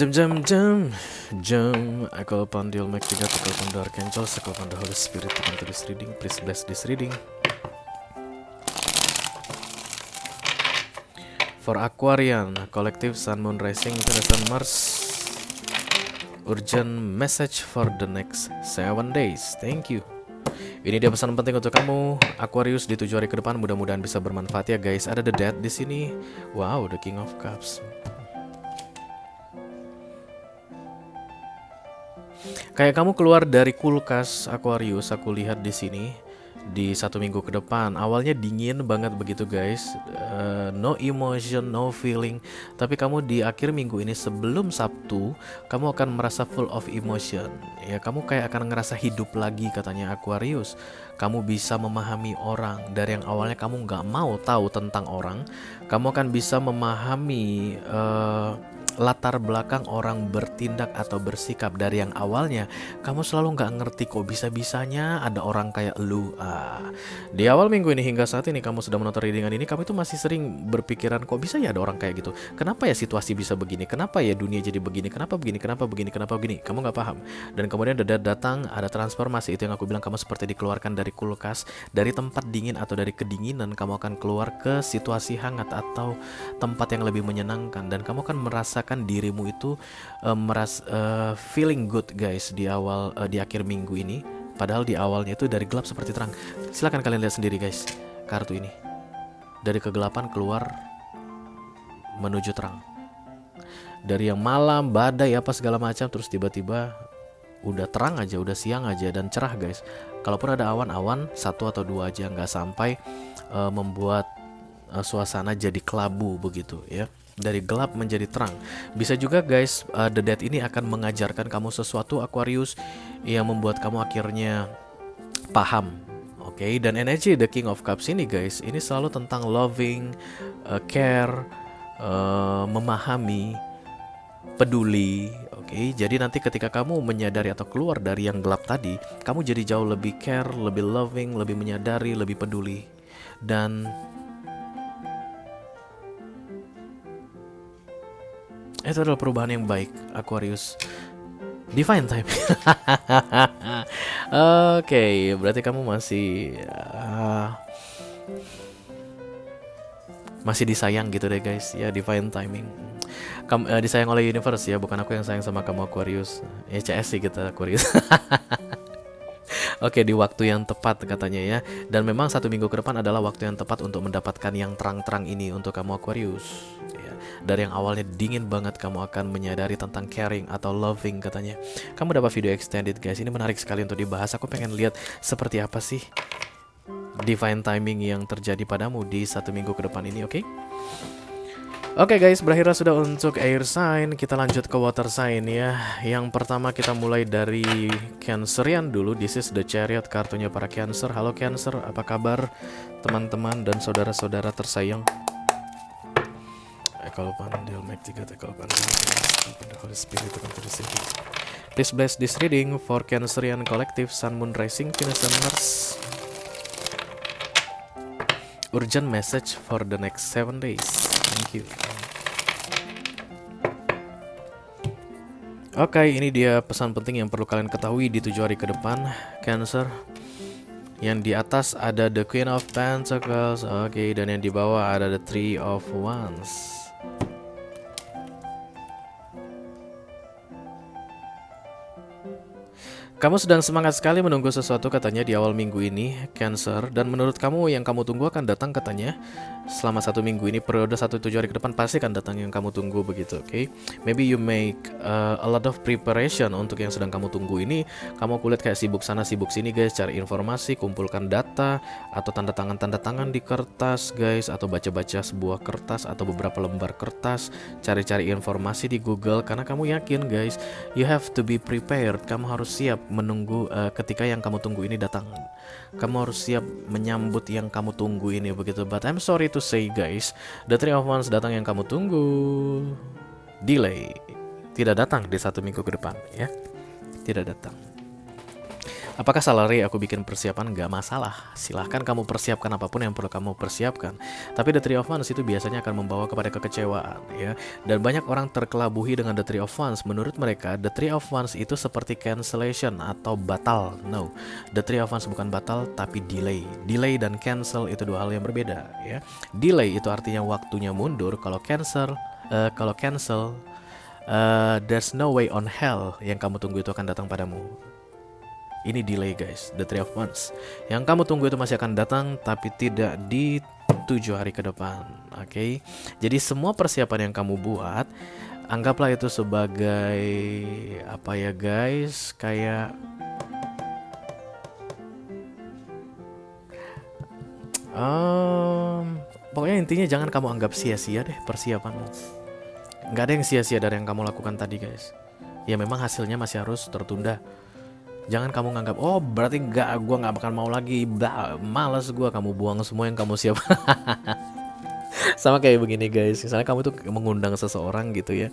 I call upon the Almighty God, I call upon the Archangels, I call upon the Holy Spirit to come to this reading. Please bless this reading. For Aquarian, Collective, Sun, Moon, Rising, Venus, and Mars. Urgent message for the next 7 days. Thank you. Ini dia pesan penting untuk kamu Aquarius di 7 hari ke depan. Mudah-mudahan bisa bermanfaat ya guys. Ada The Death di sini. Wow, The King of Cups. Kayak kamu keluar dari kulkas Aquarius, aku lihat di sini di 1 minggu ke depan. Awalnya dingin banget begitu guys, no emotion, no feeling. Tapi kamu di akhir minggu ini sebelum Sabtu, kamu akan merasa full of emotion. Ya, kamu kayak akan ngerasa hidup lagi katanya Aquarius. Kamu bisa memahami orang. Dari yang awalnya kamu nggak mau tahu tentang orang, kamu akan bisa memahami latar belakang orang bertindak atau bersikap. Dari yang awalnya kamu selalu nggak ngerti kok bisa-bisanya ada orang kayak lu. Di awal minggu ini hingga saat ini kamu sedang menonton readingan ini, kamu itu masih sering berpikiran kok bisa ya ada orang kayak gitu. Kenapa ya situasi bisa begini? Kenapa ya dunia jadi begini? Kenapa begini? Kenapa begini? Kenapa begini? Kamu nggak paham. Dan kemudian datang ada transformasi. Itu yang aku bilang, kamu seperti dikeluarkan dari kulkas, dari tempat dingin atau dari kedinginan, kamu akan keluar ke situasi hangat atau tempat yang lebih menyenangkan. Dan kamu akan merasakan dirimu itu feeling good guys di akhir minggu ini. Padahal di awalnya itu dari gelap seperti terang. Silahkan kalian lihat sendiri guys, kartu ini dari kegelapan keluar menuju terang. Dari yang malam, badai apa segala macam, terus tiba-tiba udah terang aja, udah siang aja dan cerah guys. Kalaupun ada awan-awan 1 atau 2 aja, nggak sampai membuat suasana jadi kelabu begitu ya. Dari gelap menjadi terang. Bisa juga guys, The Death ini akan mengajarkan kamu sesuatu Aquarius yang membuat kamu akhirnya paham. Oke, dan energi The King of Cups ini guys, ini selalu tentang loving, care, memahami, peduli. Oke, jadi nanti ketika kamu menyadari atau keluar dari yang gelap tadi, kamu jadi jauh lebih care, lebih loving, lebih menyadari, lebih peduli. Dan itu adalah perubahan yang baik Aquarius. Divine time. Oke, berarti kamu masih disayang gitu deh guys. Ya, divine timing. Kamu disayang oleh universe ya, bukan aku yang sayang sama kamu Aquarius. Ya CS sih kita Aquarius. Oke, di waktu yang tepat katanya ya. Dan memang 1 minggu ke depan adalah waktu yang tepat untuk mendapatkan yang terang-terang ini untuk kamu Aquarius ya. Dari yang awalnya dingin banget, kamu akan menyadari tentang caring atau loving katanya. Kamu dapat video extended guys, ini menarik sekali untuk dibahas. Aku pengen lihat seperti apa sih divine timing yang terjadi padamu di 1 minggu ke depan ini, oke? Oke guys, berakhirlah sudah untuk air sign. Kita lanjut ke water sign ya. Yang pertama kita mulai dari Cancerian dulu. This is the Chariot, kartunya para Cancer. Halo Cancer, apa kabar teman-teman dan saudara-saudara tersayang? Kalau pandil make 3, kalau pandil the Holy Spirit to come to this reading. Please bless this reading for Cancerian Collective, Sun, Moon, Rising, Venus, and Mars. Urgent message for the next 7 days. Thank you. Oke, ini dia pesan penting yang perlu kalian ketahui di 7 hari ke depan, Cancer. Yang di atas ada the Queen of Pentacles, oke, dan yang di bawah ada the Three of Wands. Kamu sedang semangat sekali menunggu sesuatu katanya di awal minggu ini, Cancer. Dan menurut kamu yang kamu tunggu akan datang katanya selama 1 minggu ini, periode 1-7 hari ke depan pasti akan datang yang kamu tunggu begitu, oke? Maybe you make a lot of preparation untuk yang sedang kamu tunggu ini. Kamu kulihat kayak sibuk sana sibuk sini guys, cari informasi, kumpulkan data, atau tanda tangan di kertas guys, atau baca-baca sebuah kertas atau beberapa lembar kertas, cari-cari informasi di Google, karena kamu yakin guys, you have to be prepared. Kamu harus siap menunggu ketika yang kamu tunggu ini datang. Kamu harus siap menyambut yang kamu tunggu ini begitu. But I'm sorry to say guys, the Three of Wands datang yang kamu tunggu delay, tidak datang di 1 minggu ke depan ya, tidak datang. Apakah salah aku bikin persiapan? Gak masalah, silahkan kamu persiapkan apapun yang perlu kamu persiapkan. Tapi the Three of Wands itu biasanya akan membawa kepada kekecewaan ya. Dan banyak orang terkelabuhi dengan the Three of Wands. Menurut mereka the Three of Wands itu seperti cancellation atau batal. No, the Three of Wands bukan batal tapi delay. Delay dan cancel itu 2 hal yang berbeda ya. Delay itu artinya waktunya mundur. Kalau cancel there's no way on hell yang kamu tunggu itu akan datang padamu. Ini delay guys, the Three of Wands. Yang kamu tunggu itu masih akan datang, tapi tidak di 7 hari ke depan. Oke. Jadi semua persiapan yang kamu buat, anggaplah itu sebagai apa ya guys, kayak pokoknya intinya jangan kamu anggap sia-sia deh persiapanmu. Nggak ada yang sia-sia dari yang kamu lakukan tadi guys. Ya memang hasilnya masih harus tertunda. Jangan kamu nganggap, oh berarti gue gak bakal mau lagi, males gue, kamu buang semua yang kamu siap. Sama kayak begini guys, misalnya kamu tuh mengundang seseorang gitu ya,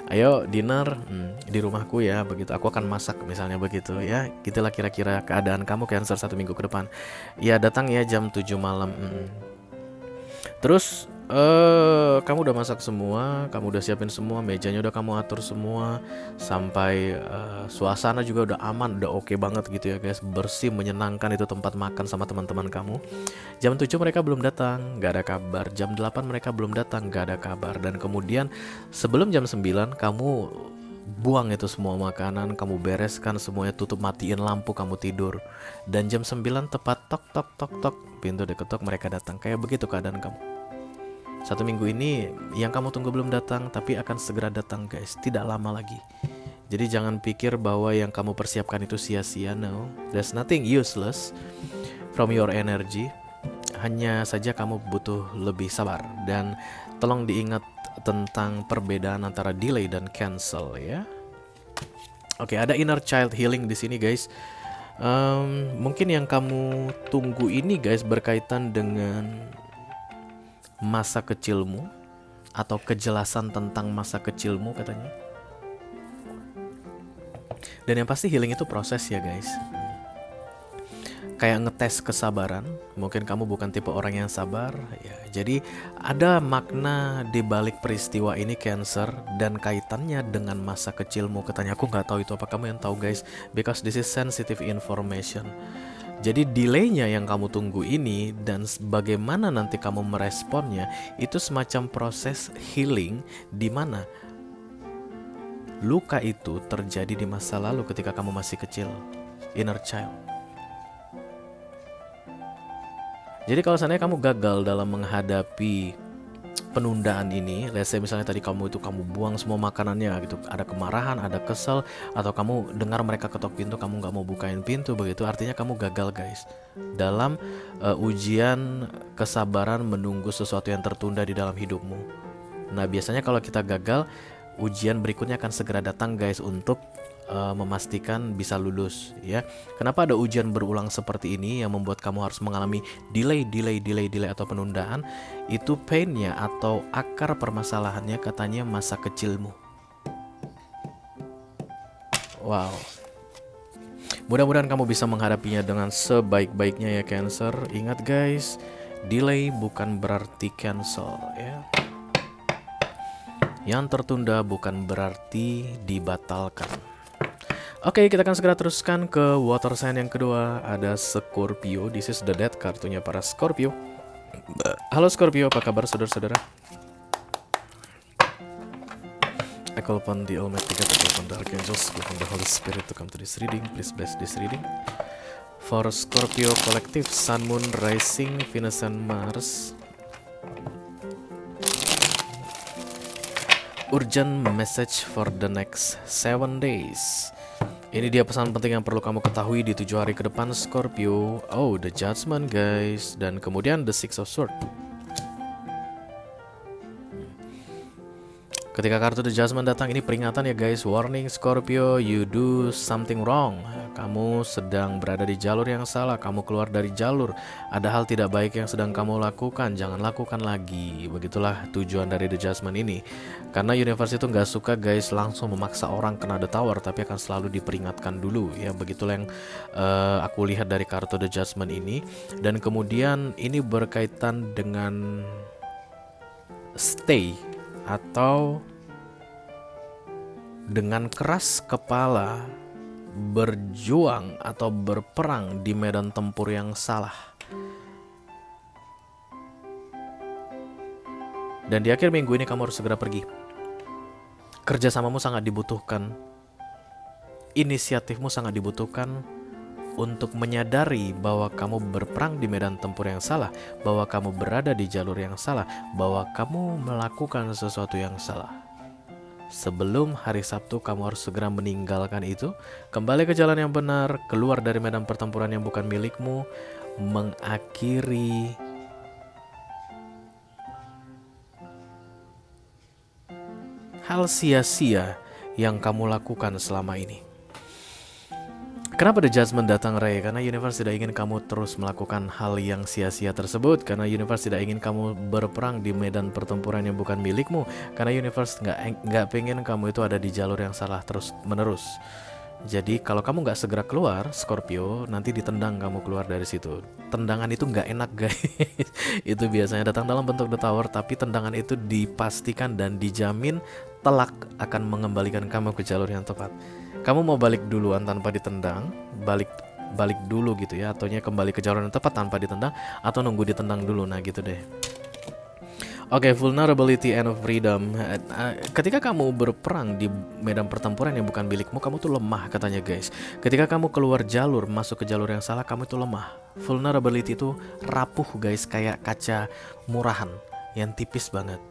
ayo dinner di rumahku ya, begitu, aku akan masak misalnya begitu ya. Gitulah kira-kira keadaan kamu Cancer 1 minggu ke depan. Ya datang ya jam 7 malam. Terus kamu udah masak semua, kamu udah siapin semua, mejanya udah kamu atur semua, sampai suasana juga udah aman, udah oke banget gitu ya guys, bersih, menyenangkan itu tempat makan sama teman-teman kamu. Jam 7 mereka belum datang, gak ada kabar. Jam 8 mereka belum datang, gak ada kabar. Dan kemudian sebelum jam 9 kamu buang itu semua makanan, kamu bereskan semuanya, tutup, matiin lampu, kamu tidur. Dan jam 9 tepat tok tok tok tok, pintu diketok, mereka datang. Kayak begitu keadaan kamu. 1 minggu ini yang kamu tunggu belum datang, tapi akan segera datang guys, tidak lama lagi. Jadi jangan pikir bahwa yang kamu persiapkan itu sia-sia. No, there's nothing useless from your energy. Hanya saja kamu butuh lebih sabar. Dan tolong diingat tentang perbedaan antara delay dan cancel ya. Oke, ada inner child healing di sini guys. Mungkin yang kamu tunggu ini guys berkaitan dengan masa kecilmu atau kejelasan tentang masa kecilmu katanya. Dan yang pasti healing itu proses ya guys. Kayak ngetes kesabaran. Mungkin kamu bukan tipe orang yang sabar ya. Jadi ada makna di balik peristiwa ini Cancer, dan kaitannya dengan masa kecilmu katanya. Aku nggak tahu itu apa, kamu yang tahu guys, because this is sensitive information. Jadi delaynya yang kamu tunggu ini dan bagaimana nanti kamu meresponnya itu semacam proses healing, di mana luka itu terjadi di masa lalu ketika kamu masih kecil, inner child. Jadi kalau seandainya kamu gagal dalam menghadapi penundaan ini, let's say misalnya tadi kamu buang semua makanannya gitu, ada kemarahan, ada kesel, atau kamu dengar mereka ketok pintu, kamu nggak mau bukain pintu begitu, artinya kamu gagal guys dalam ujian kesabaran menunggu sesuatu yang tertunda di dalam hidupmu. Nah biasanya kalau kita gagal, ujian berikutnya akan segera datang guys untuk memastikan bisa lulus ya. Kenapa ada ujian berulang seperti ini yang membuat kamu harus mengalami delay atau penundaan? Itu painnya atau akar permasalahannya katanya masa kecilmu. Wow. Mudah-mudahan kamu bisa menghadapinya dengan sebaik-baiknya ya Cancer. Ingat guys, Delay bukan berarti cancel ya. Yang tertunda bukan berarti dibatalkan. Oke, kita akan segera teruskan ke water sign yang kedua. Ada Scorpio. This is the death, kartunya para Scorpio. Halo Scorpio, apa kabar saudara-saudara? I call upon the Almighty God, I call upon the Archangels, I call upon the Holy Spirit to come to this reading. Please bless this reading. For Scorpio Collective, Sun, Moon, Rising, Venus, and Mars. Urgent message for the next 7 days. Ini dia pesan penting yang perlu kamu ketahui di 7 hari ke depan Scorpio. Oh, the Judgment guys. Dan kemudian the Six of Swords. Ketika kartu The Judgment datang, ini peringatan ya guys. Warning Scorpio, you do something wrong. Kamu sedang berada di jalur yang salah. Kamu keluar dari jalur. Ada hal tidak baik yang sedang kamu lakukan. Jangan lakukan lagi. Begitulah tujuan dari The Judgment ini. Karena universe itu nggak suka guys langsung memaksa orang kena The Tower, tapi akan selalu diperingatkan dulu ya. Begitulah yang aku lihat dari kartu The Judgment ini. Dan kemudian ini berkaitan dengan stay atau dengan keras kepala berjuang atau berperang di medan tempur yang salah. Dan di akhir minggu ini kamu harus segera pergi. Kerjasamamu sangat dibutuhkan. Inisiatifmu sangat dibutuhkan untuk menyadari bahwa kamu berperang di medan tempur yang salah, bahwa kamu berada di jalur yang salah, bahwa kamu melakukan sesuatu yang salah. Sebelum hari Sabtu kamu harus segera meninggalkan itu, kembali ke jalan yang benar, keluar dari medan pertempuran yang bukan milikmu, mengakhiri hal sia-sia yang kamu lakukan selama ini. Kenapa The Judgment datang, Ray? Karena universe tidak ingin kamu terus melakukan hal yang sia-sia tersebut. Karena universe tidak ingin kamu berperang di medan pertempuran yang bukan milikmu. Karena universe nggak pengen kamu itu ada di jalur yang salah terus menerus. Jadi kalau kamu nggak segera keluar, Scorpio, nanti ditendang kamu keluar dari situ. Tendangan itu nggak enak guys. Itu biasanya datang dalam bentuk The Tower, tapi tendangan itu dipastikan dan dijamin telak akan mengembalikan kamu ke jalur yang tepat. Kamu mau balik duluan tanpa ditendang, balik dulu gitu ya, ataunya kembali ke jalur yang tepat tanpa ditendang, atau nunggu ditendang dulu, nah gitu deh. Oke, vulnerability and freedom. Ketika kamu berperang di medan pertempuran yang bukan milikmu, kamu tuh lemah katanya guys. Ketika kamu keluar jalur, masuk ke jalur yang salah, kamu itu lemah. Vulnerability itu rapuh guys, kayak kaca murahan yang tipis banget.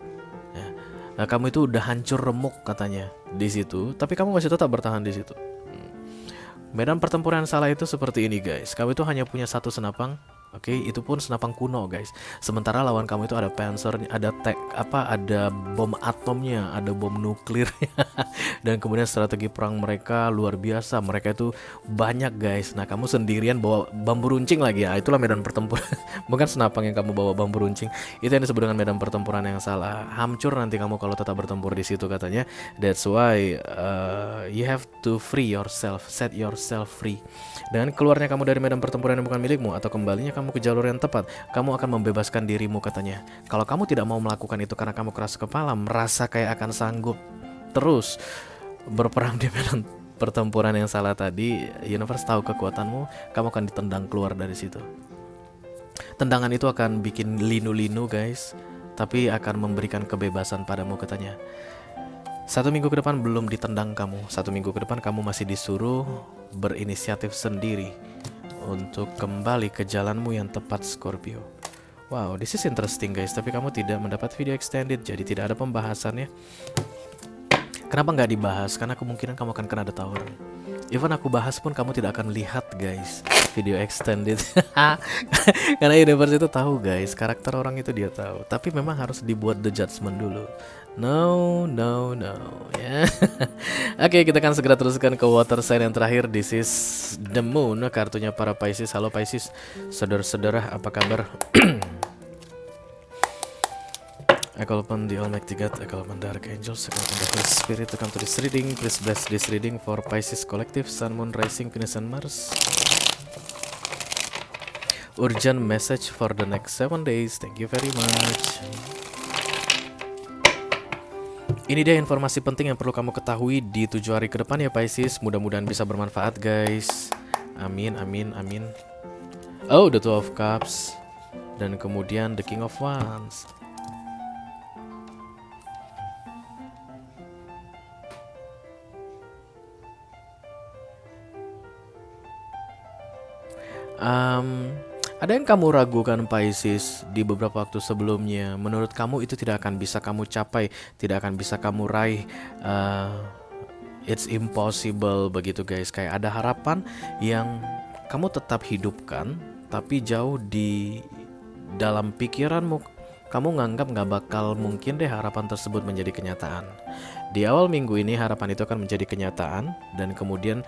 Ya. Nah, kamu itu udah hancur remuk katanya di situ, tapi kamu masih tetap bertahan di situ. Medan pertempuran salah itu seperti ini guys. Kamu itu hanya punya satu senapang. Oke, itu pun senapang kuno guys. Sementara lawan kamu itu ada panzer, ada ada bom atomnya, ada bom nuklirnya. Dan kemudian strategi perang mereka luar biasa. Mereka itu banyak guys. Nah, kamu sendirian bawa bambu runcing lagi ya. Itulah medan pertempuran. Bukan senapang yang kamu bawa bambu runcing. Itu yang disebut dengan medan pertempuran yang salah. Hancur nanti kamu kalau tetap bertempur di situ katanya. That's why you have to free yourself, set yourself free. Dengan keluarnya kamu dari medan pertempuran yang bukan milikmu atau kembalinya kamu ke jalur yang tepat, kamu akan membebaskan dirimu katanya. Kalau kamu tidak mau melakukan itu karena kamu keras kepala, merasa kayak akan sanggup terus berperang di medan pertempuran yang salah tadi, universe tahu kekuatanmu, kamu akan ditendang keluar dari situ. Tendangan itu akan bikin linu-linu guys, tapi akan memberikan kebebasan padamu katanya. 1 minggu ke depan belum ditendang kamu. 1 minggu ke depan kamu masih disuruh berinisiatif sendiri untuk kembali ke jalanmu yang tepat Scorpio. Wow, this is interesting guys. Tapi kamu tidak mendapat video extended, jadi tidak ada pembahasannya. Kenapa nggak dibahas? Karena kemungkinan kamu akan kena The Tower. Even aku bahas pun kamu tidak akan lihat guys video extended. Karena universe itu tahu guys, karakter orang itu dia tahu. Tapi memang harus dibuat The Judgment dulu. No ya. Oke, kita akan segera teruskan ke water sign yang terakhir. This is the moon, kartunya para Pisces. Halo Pisces, saudara-saudara, apa kabar? I call upon the Almighty God, I call upon the Archangels, I call upon the Holy Spirit to come to this reading. Please bless this reading for Pisces Collective, Sun, Moon, Rising, Venus, and Mars. Urgent message for the next 7 days. Thank you very much. Ini dia informasi penting yang perlu kamu ketahui di 7 hari ke depan ya Pisces. Mudah-mudahan bisa bermanfaat guys. Amin, amin, amin. Oh, the Two of Cups. Dan kemudian the King of Wands. Ada yang kamu ragukan Pisces di beberapa waktu sebelumnya. Menurut kamu itu tidak akan bisa kamu capai, tidak akan bisa kamu raih. It's impossible begitu guys. Kayak ada harapan yang kamu tetap hidupkan, tapi jauh di dalam pikiranmu kamu nganggap gak bakal mungkin deh harapan tersebut menjadi kenyataan. Di awal minggu ini harapan itu akan menjadi kenyataan. Dan kemudian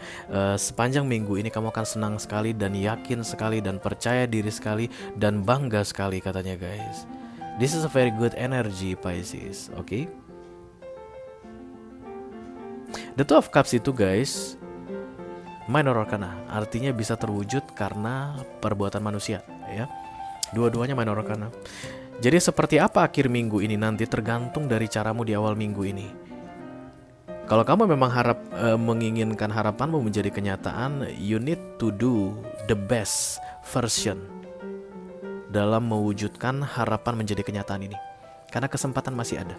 sepanjang minggu ini kamu akan senang sekali dan yakin sekali dan percaya diri sekali dan bangga sekali katanya guys. This is a very good energy Pisces, okay? The Two of Cups itu guys minor arcana, artinya bisa terwujud karena perbuatan manusia ya. Dua-duanya minor arcana. Jadi seperti apa akhir minggu ini nanti tergantung dari caramu di awal minggu ini. Kalau kamu memang menginginkan harapanmu menjadi kenyataan, you need to do the best version dalam mewujudkan harapan menjadi kenyataan ini. Karena kesempatan masih ada.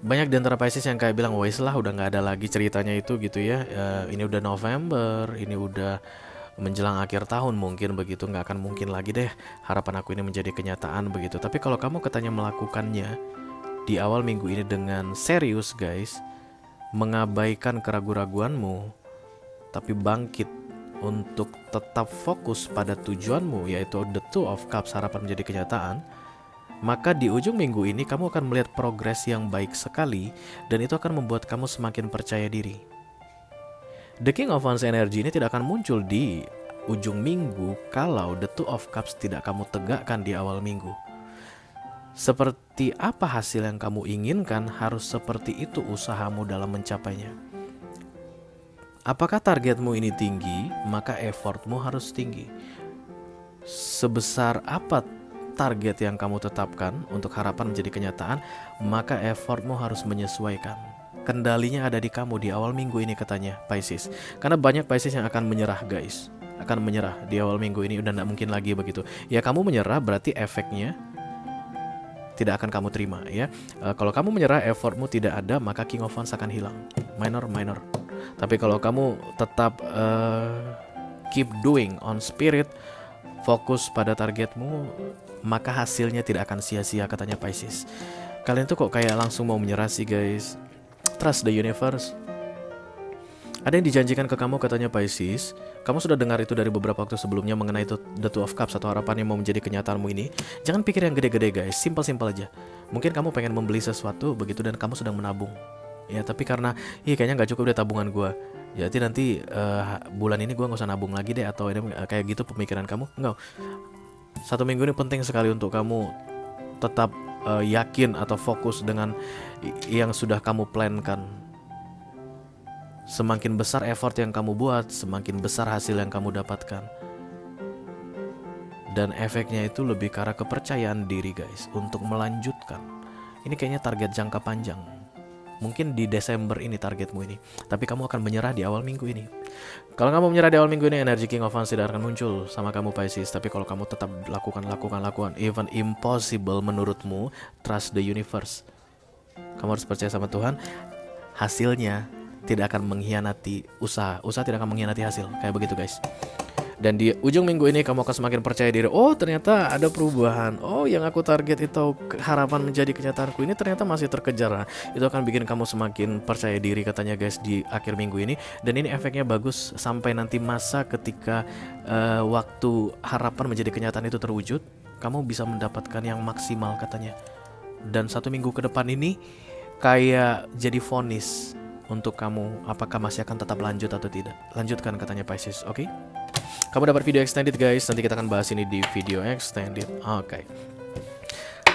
Banyak di antara Pisces yang kayak bilang, wes lah udah gak ada lagi ceritanya itu gitu ya. Ini udah November, ini udah menjelang akhir tahun mungkin begitu, nggak akan mungkin lagi deh harapan aku ini menjadi kenyataan begitu. Tapi kalau kamu katanya melakukannya di awal minggu ini dengan serius guys, mengabaikan keraguan-raguanmu, tapi bangkit untuk tetap fokus pada tujuanmu, yaitu the Two of Cups, harapan menjadi kenyataan, maka di ujung minggu ini kamu akan melihat progres yang baik sekali, dan itu akan membuat kamu semakin percaya diri. The King of Wands energy ini tidak akan muncul di ujung minggu kalau the Two of Cups tidak kamu tegakkan di awal minggu. Seperti apa hasil yang kamu inginkan, harus seperti itu usahamu dalam mencapainya. Apakah targetmu ini tinggi, maka effortmu harus tinggi. Sebesar apa target yang kamu tetapkan untuk harapan menjadi kenyataan, maka effortmu harus menyesuaikan. Kendalinya ada di kamu di awal minggu ini katanya Pisces. Karena banyak Pisces yang akan menyerah guys, akan menyerah di awal minggu ini, udah gak mungkin lagi begitu. Ya kamu menyerah berarti efeknya tidak akan kamu terima ya. Kalau kamu menyerah, effortmu tidak ada, maka King of Wands akan hilang. Minor. Tapi kalau kamu tetap keep doing on spirit, fokus pada targetmu, maka hasilnya tidak akan sia-sia katanya Pisces. Kalian tuh kok kayak langsung mau menyerah sih guys. Trust the universe. Ada yang dijanjikan ke kamu katanya Pisces. Kamu sudah dengar itu dari beberapa waktu sebelumnya mengenai itu, the Two of Cups atau harapan yang mau menjadi kenyataanmu ini. Jangan pikir yang gede-gede guys, simple-simple aja. Mungkin kamu pengen membeli sesuatu begitu dan kamu sedang menabung. Ya tapi karena kayaknya gak cukup deh tabungan gue, jadi nanti bulan ini gue gak usah nabung lagi deh. Atau ini kayak gitu pemikiran kamu. Enggak. 1 minggu ini penting sekali untuk kamu tetap yakin atau fokus dengan yang sudah kamu plankan. Semakin besar effort yang kamu buat, semakin besar hasil yang kamu dapatkan. Dan efeknya itu lebih ke arah kepercayaan diri guys, untuk melanjutkan. Ini kayaknya target jangka panjang. Mungkin di Desember ini targetmu ini, tapi kamu akan menyerah di awal minggu ini. Kalau kamu menyerah di awal minggu ini, energi King of Wands tidak akan muncul sama kamu Pisces. Tapi kalau kamu tetap lakukan, even impossible menurutmu, trust the universe. Kamu harus percaya sama Tuhan. Hasilnya tidak akan mengkhianati usaha tidak akan mengkhianati hasil. Kayak begitu guys. Dan di ujung minggu ini kamu akan semakin percaya diri. Oh ternyata ada perubahan. Oh yang aku target itu harapan menjadi kenyataanku ini ternyata masih terkejar. Itu akan bikin kamu semakin percaya diri katanya guys di akhir minggu ini. Dan ini efeknya bagus sampai nanti masa ketika waktu harapan menjadi kenyataan itu terwujud. Kamu bisa mendapatkan yang maksimal katanya. Dan 1 minggu ke depan ini kayak jadi vonis untuk kamu, apakah masih akan tetap lanjut atau tidak. Lanjutkan katanya Pisces, oke? Kamu dapat video extended guys, nanti kita akan bahas ini di video extended. Oke.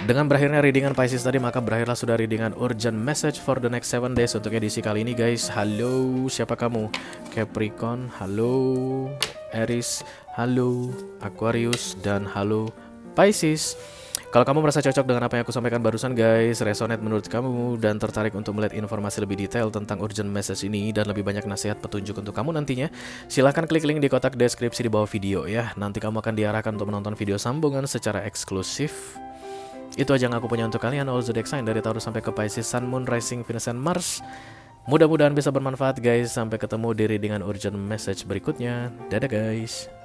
Dengan berakhirnya readingan Pisces tadi, maka berakhirlah sudah readingan urgent message for the next 7 days untuk edisi kali ini guys. Halo, siapa kamu? Capricorn, halo. Aries, halo Aquarius, dan halo Pisces. Kalau kamu merasa cocok dengan apa yang aku sampaikan barusan guys, resonate menurut kamu dan tertarik untuk melihat informasi lebih detail tentang urgent message ini dan lebih banyak nasihat petunjuk untuk kamu nantinya, silahkan klik link di kotak deskripsi di bawah video ya. Nanti kamu akan diarahkan untuk menonton video sambungan secara eksklusif. Itu aja yang aku punya untuk kalian, all zodiac sign dari Taurus sampai ke Pisces, Sun, Moon, Rising, Venus, dan Mars. Mudah-mudahan bisa bermanfaat guys. Sampai ketemu di readingan urgent message berikutnya. Dadah guys.